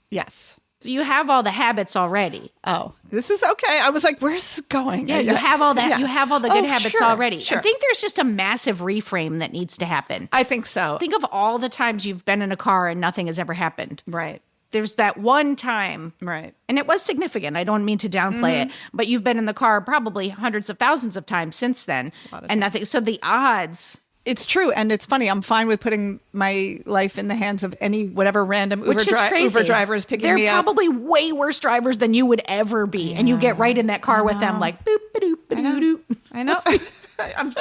[SPEAKER 9] Yes.
[SPEAKER 7] So you have all the habits already.
[SPEAKER 9] Oh, this is okay. I was like, where's this going?
[SPEAKER 7] Yeah, you have all that. Yeah. You have all the good habits already.
[SPEAKER 9] Sure.
[SPEAKER 7] I think there's just a massive reframe that needs to happen.
[SPEAKER 9] I think so.
[SPEAKER 7] Think of all the times you've been in a car and nothing has ever happened.
[SPEAKER 9] Right.
[SPEAKER 7] There's that one time.
[SPEAKER 9] Right.
[SPEAKER 7] And it was significant. I don't mean to downplay it, but you've been in the car probably hundreds of thousands of times since then and nothing. So the odds.
[SPEAKER 9] It's true. And it's funny. I'm fine with putting my life in the hands of whatever random Uber driver is picking me up.
[SPEAKER 7] They're probably way worse drivers than you would ever be. And you get right in that car with them like, boop, ba-doop, ba-doo-doo.
[SPEAKER 9] I know. I'm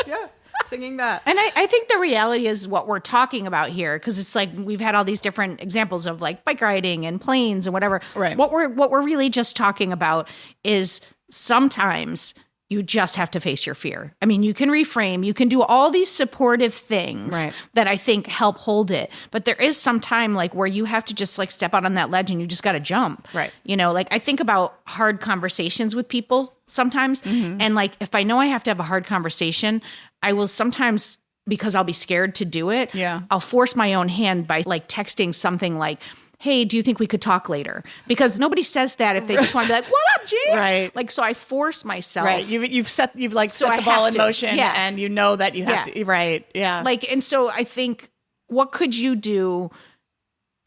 [SPEAKER 9] singing that.
[SPEAKER 7] And I think the reality is what we're talking about here, because it's like we've had all these different examples of like bike riding and planes and whatever.
[SPEAKER 9] Right.
[SPEAKER 7] What we're really just talking about is sometimes you just have to face your fear. I mean, you can reframe, you can do all these supportive things that I think help hold it. But there is some time like where you have to just like step out on that ledge and you just got to jump.
[SPEAKER 9] Right.
[SPEAKER 7] Like I think about hard conversations with people sometimes. And like, if I know I have to have a hard conversation, I will sometimes, because I'll be scared to do it.
[SPEAKER 9] Yeah.
[SPEAKER 7] I'll force my own hand by like texting something like, hey, do you think we could talk later? Because nobody says that if they just want to be like, what up, G?
[SPEAKER 9] Right.
[SPEAKER 7] Like, so I force myself.
[SPEAKER 9] Right. You've set the ball in motion and you know that you have to. Right. Yeah.
[SPEAKER 7] Like, and so I think, what could you do?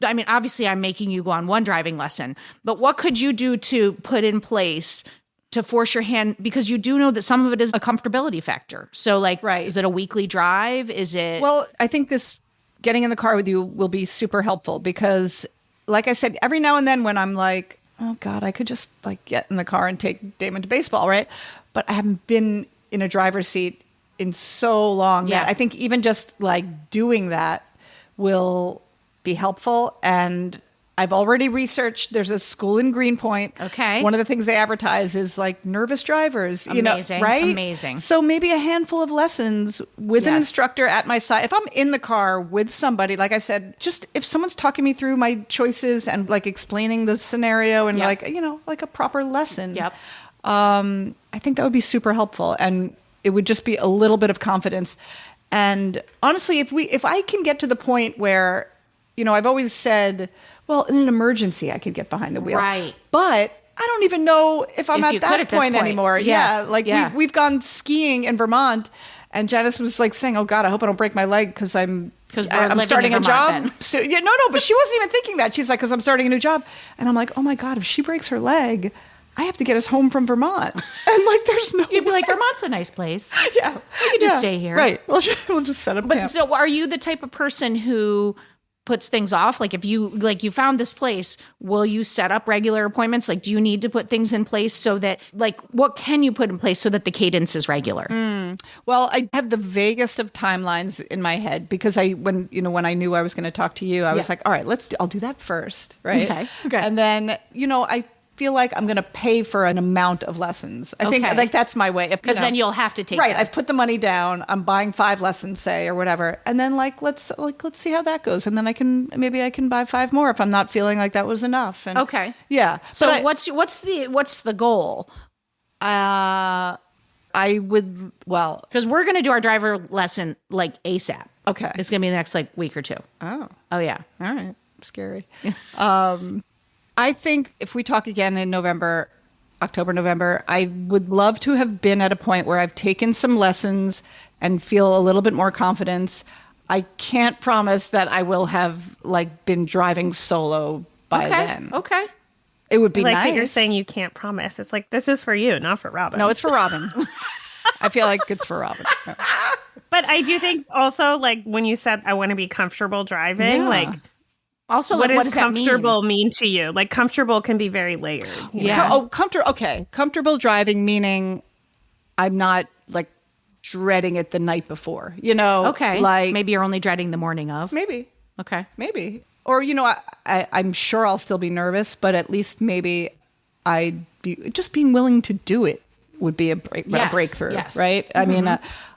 [SPEAKER 7] I mean, obviously I'm making you go on one driving lesson, but what could you do to put in place to force your hand? Because you do know that some of it is a comfortability factor. So like, is it a weekly drive? Is it?
[SPEAKER 9] Well, I think getting in the car with you will be super helpful because like I said, every now and then when I'm like, oh God, I could just like get in the car and take Damon to baseball, right? But I haven't been in a driver's seat in so long that I think even just like doing that will be helpful. And I've already researched, there's a school in Greenpoint.
[SPEAKER 7] Okay.
[SPEAKER 9] One of the things they advertise is like nervous drivers, you know,
[SPEAKER 7] Amazing,
[SPEAKER 9] right?
[SPEAKER 7] amazing.
[SPEAKER 9] So maybe a handful of lessons with an instructor at my side. If I'm in the car with somebody, like I said, just if someone's talking me through my choices and like explaining the scenario and like, you know, like a proper lesson.
[SPEAKER 7] Yep.
[SPEAKER 9] I think that would be super helpful. And it would just be a little bit of confidence. And honestly, if I can get to the point where, you know, I've always said, well, in an emergency, I could get behind the wheel.
[SPEAKER 7] Right.
[SPEAKER 9] But I don't even know if I'm
[SPEAKER 7] If you
[SPEAKER 9] at
[SPEAKER 7] could
[SPEAKER 9] that
[SPEAKER 7] at this
[SPEAKER 9] point
[SPEAKER 7] point.
[SPEAKER 9] anymore.
[SPEAKER 7] Yeah.
[SPEAKER 9] Like
[SPEAKER 7] Yeah.
[SPEAKER 9] we've gone skiing in Vermont, and Janice was like saying, "Oh God, I hope I don't break my leg because I'm
[SPEAKER 7] living
[SPEAKER 9] starting
[SPEAKER 7] in
[SPEAKER 9] a
[SPEAKER 7] Vermont
[SPEAKER 9] job."
[SPEAKER 7] then.
[SPEAKER 9] So yeah, no, but she wasn't even thinking that. She's like, "Because I'm starting a new job," and I'm like, "Oh my God, if she breaks her leg, I have to get us home from Vermont." And like, there's no.
[SPEAKER 7] You'd be like, Vermont's a nice place.
[SPEAKER 9] Yeah,
[SPEAKER 7] We could just stay here.
[SPEAKER 9] Right. We'll just set up
[SPEAKER 7] But
[SPEAKER 9] camp.
[SPEAKER 7] so are you the type of person who puts things off? Like if you found this place, will you set up regular appointments? Like, do you need to put things in place so that like, what can you put in place so that the cadence is regular?
[SPEAKER 9] Well, I have the vaguest of timelines in my head because when I knew I was going to talk to you, I was like, all right, I'll do that first. Right.
[SPEAKER 7] Okay.
[SPEAKER 9] And then, I feel like I'm going to pay for an amount of lessons. I think like that's my way.
[SPEAKER 7] Because then you'll have to take
[SPEAKER 9] right.
[SPEAKER 7] them.
[SPEAKER 9] I've put the money down. I'm buying 5 lessons, say, or whatever. And then let's see how that goes. And then I can buy 5 more if I'm not feeling like that was enough. And
[SPEAKER 7] Okay.
[SPEAKER 9] Yeah.
[SPEAKER 7] So
[SPEAKER 9] But
[SPEAKER 7] what's the goal?
[SPEAKER 9] I would, well,
[SPEAKER 7] Because we're going to do our driver lesson like ASAP.
[SPEAKER 9] Okay.
[SPEAKER 7] It's going to be the next like week or two.
[SPEAKER 9] oh,
[SPEAKER 7] Oh yeah.
[SPEAKER 9] all right. Scary. I think if we talk again in October, November, I would love to have been at a point where I've taken some lessons and feel a little bit more confidence. I can't promise that I will have been driving solo by then.
[SPEAKER 7] Okay.
[SPEAKER 9] It would be
[SPEAKER 8] Like
[SPEAKER 9] nice.
[SPEAKER 8] that you're saying you can't promise. It's like, this is for you, not for Robin.
[SPEAKER 9] No, it's for Robin. I feel like it's for Robin. No.
[SPEAKER 8] But I do think also, like, when you said, I want to be comfortable driving,
[SPEAKER 9] Yeah.
[SPEAKER 8] like,
[SPEAKER 7] Also,
[SPEAKER 8] what
[SPEAKER 7] what
[SPEAKER 8] does
[SPEAKER 7] does that mean?
[SPEAKER 8] comfortable mean to you? Like, comfortable can be very layered. you know?
[SPEAKER 7] Yeah.
[SPEAKER 9] Oh, comfortable. Okay. Comfortable driving, meaning I'm not dreading it the night before,
[SPEAKER 7] Okay.
[SPEAKER 9] Like
[SPEAKER 7] maybe you're only dreading the morning of.
[SPEAKER 9] maybe.
[SPEAKER 7] Okay.
[SPEAKER 9] Or, I'm sure I'll still be nervous, but at least maybe I'd be just being willing to do it would be a breakthrough,
[SPEAKER 7] yes.
[SPEAKER 9] right? I mean,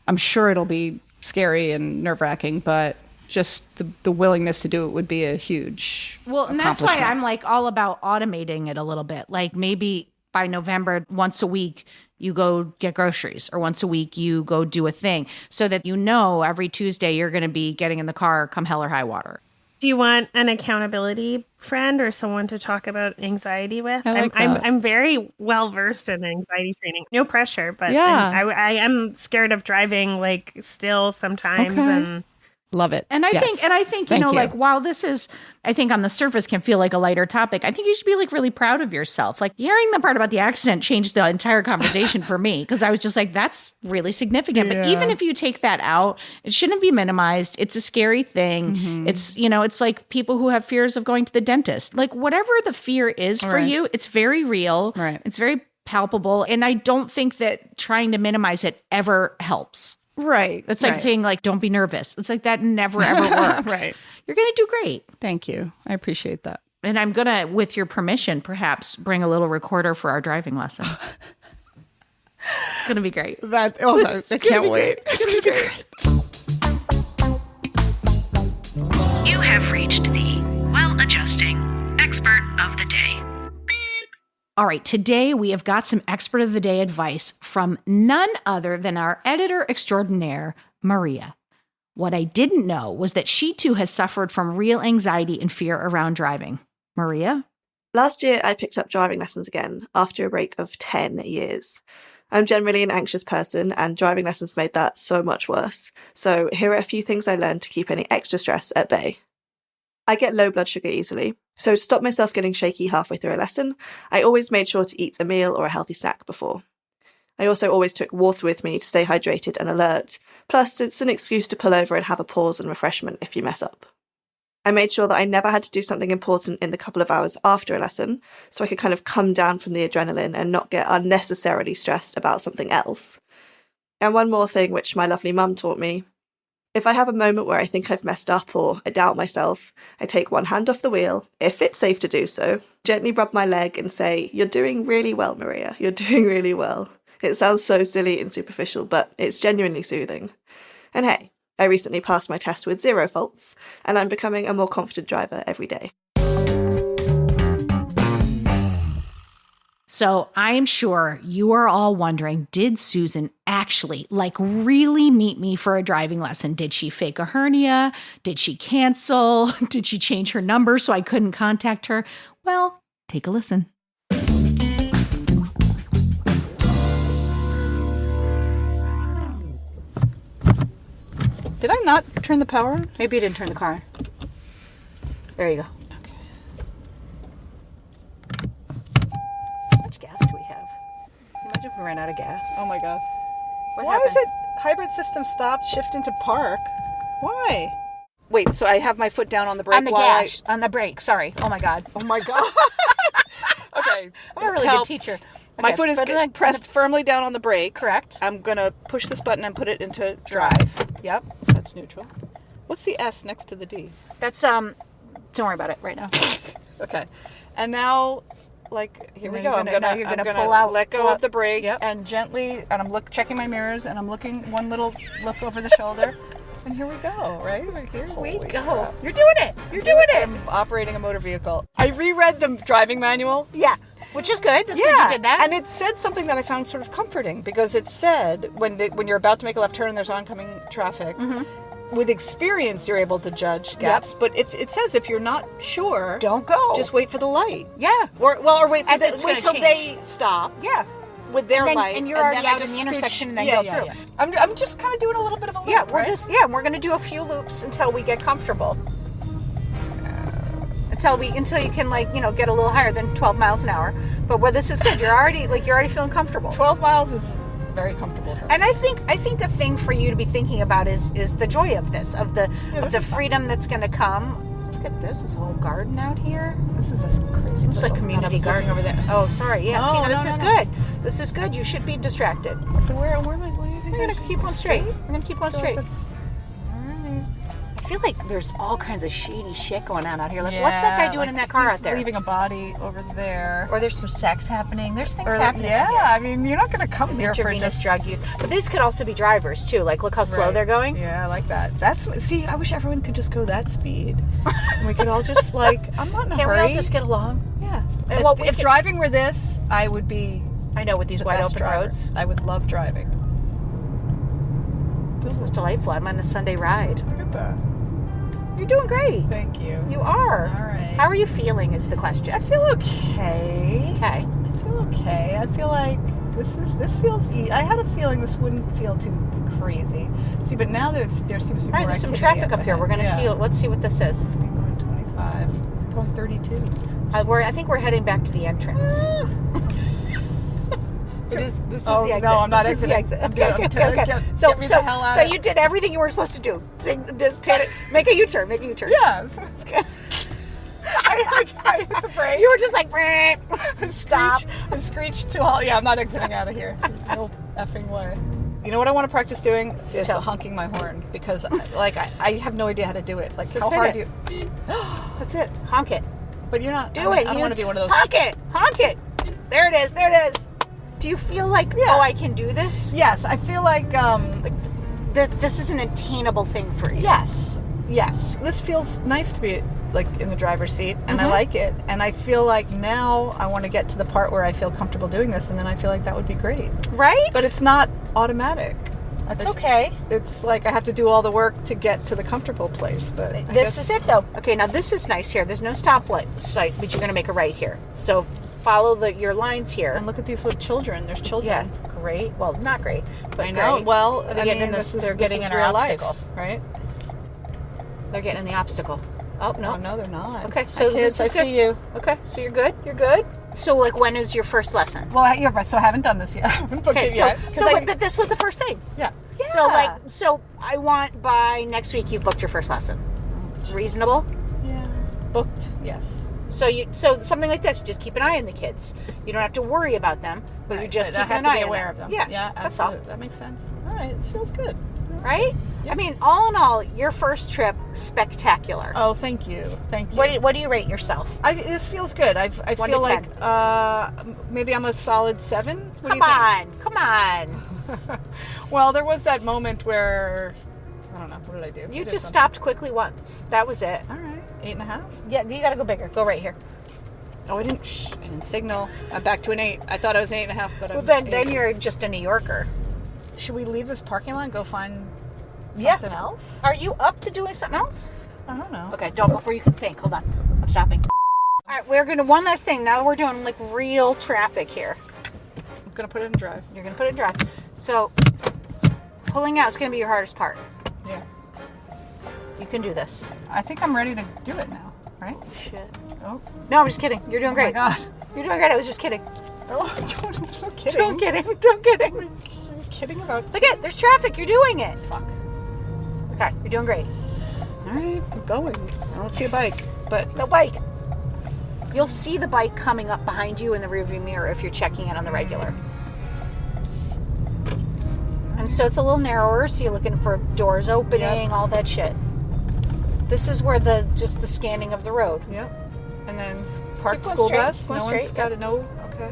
[SPEAKER 9] I'm sure it'll be scary and nerve wracking, but just the willingness to do it would be a huge
[SPEAKER 7] Well, and that's why
[SPEAKER 9] accomplishment.
[SPEAKER 7] I'm all about automating it a little bit. Like maybe by November, once a week, you go get groceries, or once a week you go do a thing, so that every Tuesday you're going to be getting in the car come hell or high water.
[SPEAKER 8] Do you want an accountability friend or someone to talk about anxiety with?
[SPEAKER 9] I like that.
[SPEAKER 8] I'm very well versed in anxiety training. No pressure, but
[SPEAKER 9] Yeah.
[SPEAKER 8] I am scared of driving still sometimes.
[SPEAKER 9] Okay.
[SPEAKER 8] And
[SPEAKER 9] Love it.
[SPEAKER 7] And I
[SPEAKER 9] Yes.
[SPEAKER 7] think,
[SPEAKER 9] Thank you.
[SPEAKER 7] while this is, I think on the surface can feel like a lighter topic, I think you should be really proud of yourself. Like hearing the part about the accident changed the entire conversation for me, because I was just like, that's really significant. But even if you take that out, it shouldn't be minimized. It's a scary thing.
[SPEAKER 9] Mm-hmm.
[SPEAKER 7] It's, it's like people who have fears of going to the dentist. Like whatever the fear is for
[SPEAKER 9] Right.
[SPEAKER 7] you, it's very real.
[SPEAKER 9] Right.
[SPEAKER 7] It's very palpable. And I don't think that trying to minimize it ever helps.
[SPEAKER 9] Right.
[SPEAKER 7] It's like saying don't be nervous. It's like that never ever works.
[SPEAKER 9] Right.
[SPEAKER 7] You're going to do great.
[SPEAKER 9] Thank you. I appreciate that.
[SPEAKER 7] And I'm going to, with your permission, perhaps bring a little recorder for our driving lesson. It's going to be great.
[SPEAKER 9] I can't wait. It's going to be great.
[SPEAKER 6] You have reached the well-adjusting expert of the day.
[SPEAKER 7] All right, today we have got some expert of the day advice from none other than our editor extraordinaire, Maria. What I didn't know was that she too has suffered from real anxiety and fear around driving. Maria?
[SPEAKER 10] Last year, I picked up driving lessons again after a break of 10 years. I'm generally an anxious person, and driving lessons made that so much worse. So here are a few things I learned to keep any extra stress at bay. I get low blood sugar easily, so to stop myself getting shaky halfway through a lesson, I always made sure to eat a meal or a healthy snack before. I also always took water with me to stay hydrated and alert, plus it's an excuse to pull over and have a pause and refreshment if you mess up. I made sure that I never had to do something important in the couple of hours after a lesson, so I could kind of come down from the adrenaline and not get unnecessarily stressed about something else. And one more thing which my lovely mum taught me. If I have a moment where I think I've messed up or I doubt myself, I take one hand off the wheel, if it's safe to do so, gently rub my leg and say, "You're doing really well, Maria. You're doing really well." It sounds so silly and superficial, but it's genuinely soothing. And hey, I recently passed my test with 0 faults, and I'm becoming a more confident driver every day.
[SPEAKER 7] So I'm sure you are all wondering, did Susan actually, really meet me for a driving lesson? Did she fake a hernia? Did she cancel? Did she change her number so I couldn't contact her? Well, take a listen.
[SPEAKER 9] Did I not turn the power on? Maybe you didn't turn the car on. There you go. Okay. How much gas do we have? Imagine if we ran out of gas. Oh my God. Why is it hybrid system stopped, shift into park? Why? Wait, so I have my foot down on the brake
[SPEAKER 7] on the gas, on the brake. Sorry. Oh my God.
[SPEAKER 9] Oh my God. Okay.
[SPEAKER 7] I'm a really good teacher.
[SPEAKER 9] My foot is pressed firmly down on the brake.
[SPEAKER 7] Correct.
[SPEAKER 9] I'm going to push this button and put it into drive.
[SPEAKER 7] Yep.
[SPEAKER 9] That's neutral. What's the S next to the D?
[SPEAKER 7] That's, don't worry about it right now.
[SPEAKER 9] Okay. And now, here we go. I'm gonna
[SPEAKER 7] pull out,
[SPEAKER 9] let go of the brake and gently, and I'm checking my mirrors, and I'm looking one little look over the shoulder. And here we go, right? Here we go.
[SPEAKER 7] Crap. You're doing it. You're doing it.
[SPEAKER 9] I'm operating a motor vehicle. I reread the driving manual.
[SPEAKER 7] Yeah. Which is good. That's good you did that.
[SPEAKER 9] And it said something that I found sort of comforting, because it said when you're about to make a left turn and there's oncoming traffic, with experience you're able to judge gaps. But if it says if you're not sure,
[SPEAKER 7] don't go.
[SPEAKER 9] Just wait for the light.
[SPEAKER 7] Yeah.
[SPEAKER 9] Or wait till they stop.
[SPEAKER 7] Yeah.
[SPEAKER 9] With their light,
[SPEAKER 7] and you're already out in the intersection, and then go through.
[SPEAKER 9] Yeah. I'm just kind of doing a little bit of a loop.
[SPEAKER 7] Yeah, we're going to do a few loops until we get comfortable. Until you can get a little higher than 12 miles an hour. But this is good. You're already feeling comfortable.
[SPEAKER 9] 12 miles is very comfortable for me.
[SPEAKER 7] And I think the thing for you to be thinking about is the joy of this, of the freedom that's going to come. Look at this. There's a whole garden out here.
[SPEAKER 9] This is a crazy.
[SPEAKER 7] Looks like community garden over there. Oh, sorry. Yeah. This is good. This is good. You should be distracted.
[SPEAKER 9] So where am I? What do you think?
[SPEAKER 7] We're gonna keep on straight. We're gonna keep on straight. I feel like there's all kinds of shady shit going on out here. What's that guy doing in that car out there?
[SPEAKER 9] Leaving a body over there.
[SPEAKER 7] Or there's some sex happening. There's things happening.
[SPEAKER 9] Yeah, I mean, you're not going to come here for
[SPEAKER 7] just drug use. But these could also be drivers too. Look how slow they're going.
[SPEAKER 9] Yeah, I like that. I wish everyone could just go that speed. And we could all just I'm not in a hurry.
[SPEAKER 7] Can't we all just get along?
[SPEAKER 9] Yeah.
[SPEAKER 7] And
[SPEAKER 9] if driving were this, I would be.
[SPEAKER 7] I know, with these wide open roads.
[SPEAKER 9] I would love driving.
[SPEAKER 7] This is delightful. I'm on a Sunday ride.
[SPEAKER 9] Look at that.
[SPEAKER 7] You're doing great.
[SPEAKER 9] Thank you.
[SPEAKER 7] You are.
[SPEAKER 9] All right.
[SPEAKER 7] How are you feeling is the question.
[SPEAKER 9] I feel okay.
[SPEAKER 7] Okay.
[SPEAKER 9] I feel okay. I feel like this feels I had a feeling this wouldn't feel too crazy. See, but now there seems to be more
[SPEAKER 7] there's some traffic up here. We're going to see. Let's see what this is.
[SPEAKER 9] It's been going 25. I'm going 32.
[SPEAKER 7] I think we're heading back to the entrance. This is the exit.
[SPEAKER 9] No, I'm not exiting.
[SPEAKER 7] Okay. So you did everything you were supposed to do. Make a U-turn. Make a U-turn.
[SPEAKER 9] Yeah. I hit the brake.
[SPEAKER 7] You were just stop.
[SPEAKER 9] I screeched to all. Yeah, I'm not exiting out of here. No effing way. You know what I want to practice doing is honking my horn, because I have no idea how to do it. How hard do you?
[SPEAKER 7] That's it. Honk it.
[SPEAKER 9] But you're not.
[SPEAKER 7] Do it.
[SPEAKER 9] I don't want to be one of those.
[SPEAKER 7] Honk it. There it is. Do you feel I can do this?
[SPEAKER 9] Yes, I feel like
[SPEAKER 7] this is an attainable thing for you.
[SPEAKER 9] Yes. This feels nice to be in the driver's seat, and I like it. And I feel like now I want to get to the part where I feel comfortable doing this, and then I feel like that would be great.
[SPEAKER 7] Right?
[SPEAKER 9] But it's not automatic.
[SPEAKER 7] That's okay.
[SPEAKER 9] It's I have to do all the work to get to the comfortable place. But
[SPEAKER 7] this is it, though. Okay, now this is nice here. There's no stoplight, but you're going to make a right here. So follow your lines here.
[SPEAKER 9] And look at these little children. There's children.
[SPEAKER 7] Yeah, great. Well, not great. But
[SPEAKER 9] I know.
[SPEAKER 7] Great.
[SPEAKER 9] Well,
[SPEAKER 7] they're getting in our obstacle.
[SPEAKER 9] Life, right?
[SPEAKER 7] They're getting in the obstacle. Oh, no.
[SPEAKER 9] Oh, no, they're not.
[SPEAKER 7] Okay, so
[SPEAKER 9] kids, I see you.
[SPEAKER 7] Okay, so you're good? You're good? So, when is your first lesson?
[SPEAKER 9] Well, I haven't done this yet. I haven't booked it yet.
[SPEAKER 7] But this was the first thing.
[SPEAKER 9] Yeah.
[SPEAKER 7] So I want by next week you've booked your first lesson. Reasonable?
[SPEAKER 9] booked, yes.
[SPEAKER 7] So something like this, just keep an eye on the kids. You don't have to worry about them, but you're just keeping an eye on them. I have to be aware of them.
[SPEAKER 9] Yeah,
[SPEAKER 7] that's all.
[SPEAKER 9] absolutely. That makes sense. All right, this feels good.
[SPEAKER 7] Right? Yep. I mean, all in all, your first trip, spectacular.
[SPEAKER 9] Oh, thank you. Thank you.
[SPEAKER 7] What do you rate yourself?
[SPEAKER 9] This feels good. I feel like maybe I'm a solid 7.
[SPEAKER 7] Come on.
[SPEAKER 9] Well, there was that moment where, I don't know, what did I do?
[SPEAKER 7] You just stopped quickly once. That was it.
[SPEAKER 9] All right. 8.5?
[SPEAKER 7] Yeah, you got to go bigger. Go right here.
[SPEAKER 9] Oh, I didn't signal. I'm back to an 8. I thought I was an 8.5, but
[SPEAKER 7] then you're just a New Yorker.
[SPEAKER 9] Should we leave this parking lot and go find something else?
[SPEAKER 7] Are you up to doing something else?
[SPEAKER 9] I don't know.
[SPEAKER 7] Okay, don't, before you can think. Hold on. I'm stopping. All right, we're going to, one last thing. Now we're doing like real traffic here.
[SPEAKER 9] I'm going to put it in drive.
[SPEAKER 7] You're going to put it in drive. So, pulling out is going to be your hardest part.
[SPEAKER 9] Yeah.
[SPEAKER 7] You can do this.
[SPEAKER 9] I think I'm ready to do it now, right?
[SPEAKER 7] Shit.
[SPEAKER 9] Oh.
[SPEAKER 7] No, I'm just kidding. You're doing great.
[SPEAKER 9] Oh my God.
[SPEAKER 7] You're doing great. I was just kidding.
[SPEAKER 9] Oh, there's no kidding.
[SPEAKER 7] Don't kidding.
[SPEAKER 9] You're kidding about...
[SPEAKER 7] Look at, there's traffic. You're doing it.
[SPEAKER 9] Fuck.
[SPEAKER 7] Okay, you're doing great.
[SPEAKER 9] All right, I'm going. I don't see a bike, but...
[SPEAKER 7] No bike. You'll see the bike coming up behind you in the rearview mirror if you're checking it on the regular. And so it's a little narrower, so you're looking for doors opening, all that shit. This is where the scanning of the road.
[SPEAKER 9] Yep. And then parked
[SPEAKER 7] Keep
[SPEAKER 9] school
[SPEAKER 7] straight.
[SPEAKER 9] bus.
[SPEAKER 7] Going
[SPEAKER 9] No
[SPEAKER 7] straight.
[SPEAKER 9] one's got to know. Okay.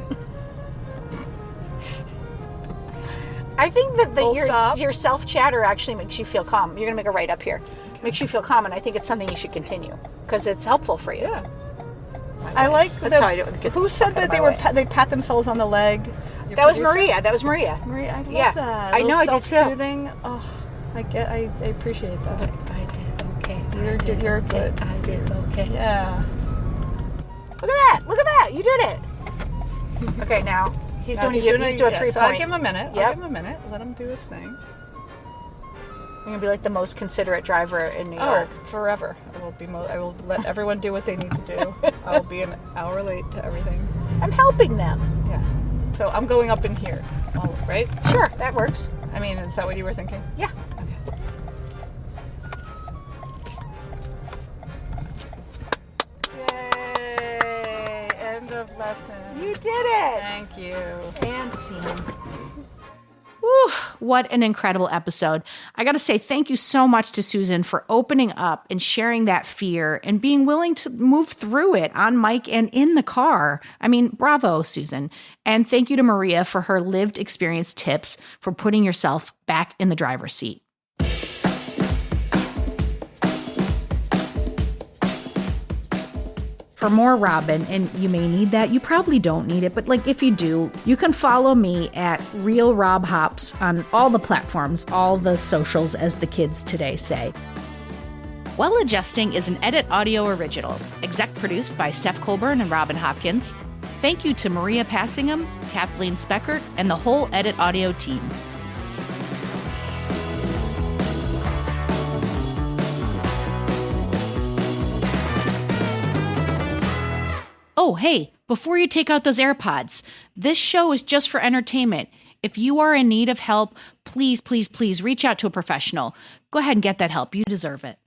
[SPEAKER 7] I think that
[SPEAKER 9] Full stop.
[SPEAKER 7] your self-chatter actually makes you feel calm. You're going to make a right up here. Okay. Makes you feel calm, and I think it's something you should continue because it's helpful for you.
[SPEAKER 9] Yeah. I like
[SPEAKER 7] That's how I do it with the kids.
[SPEAKER 9] Who said that they pat themselves on the leg?
[SPEAKER 7] That was Maria. Maria,
[SPEAKER 9] I love that.
[SPEAKER 7] I know, I did too.
[SPEAKER 9] Self-soothing. Oh, I appreciate that.
[SPEAKER 7] I did okay.
[SPEAKER 9] You're good.
[SPEAKER 7] I did okay.
[SPEAKER 9] Yeah.
[SPEAKER 7] Look at that. You did it. Okay, now he's doing a 3-point.
[SPEAKER 9] So I'll give him a minute.
[SPEAKER 7] Yep.
[SPEAKER 9] I'll give him a minute. Let him do his thing.
[SPEAKER 7] I'm gonna be like the most considerate driver in New York.
[SPEAKER 9] Forever. I will let everyone do what they need to do. I will be an hour late to everything.
[SPEAKER 7] I'm helping them.
[SPEAKER 9] Yeah. So I'm going up in here, right?
[SPEAKER 7] Sure, that works.
[SPEAKER 9] I mean, is that what you were thinking?
[SPEAKER 7] Yeah.
[SPEAKER 9] Okay. Yay! End of lesson.
[SPEAKER 7] You did it.
[SPEAKER 9] Thank you.
[SPEAKER 7] And scene. Whew, what an incredible episode. I got to say thank you so much to Susan for opening up and sharing that fear and being willing to move through it on mic and in the car. I mean, bravo, Susan. And thank you to Maria for her lived experience tips for putting yourself back in the driver's seat. For more Robin, and you may need that, you probably don't need it, but like if you do, you can follow me at Real Rob Hops on all the platforms, all the socials, as the kids today say. Well Adjusting is an Edit Audio original, exec produced by Steph Colburn and Robin Hopkins. Thank you to Maria Passingham, Kathleen Speckert, and the whole Edit Audio team. Oh, hey, before you take out those AirPods, this show is just for entertainment. If you are in need of help, please, please, please reach out to a professional. Go ahead and get that help. You deserve it.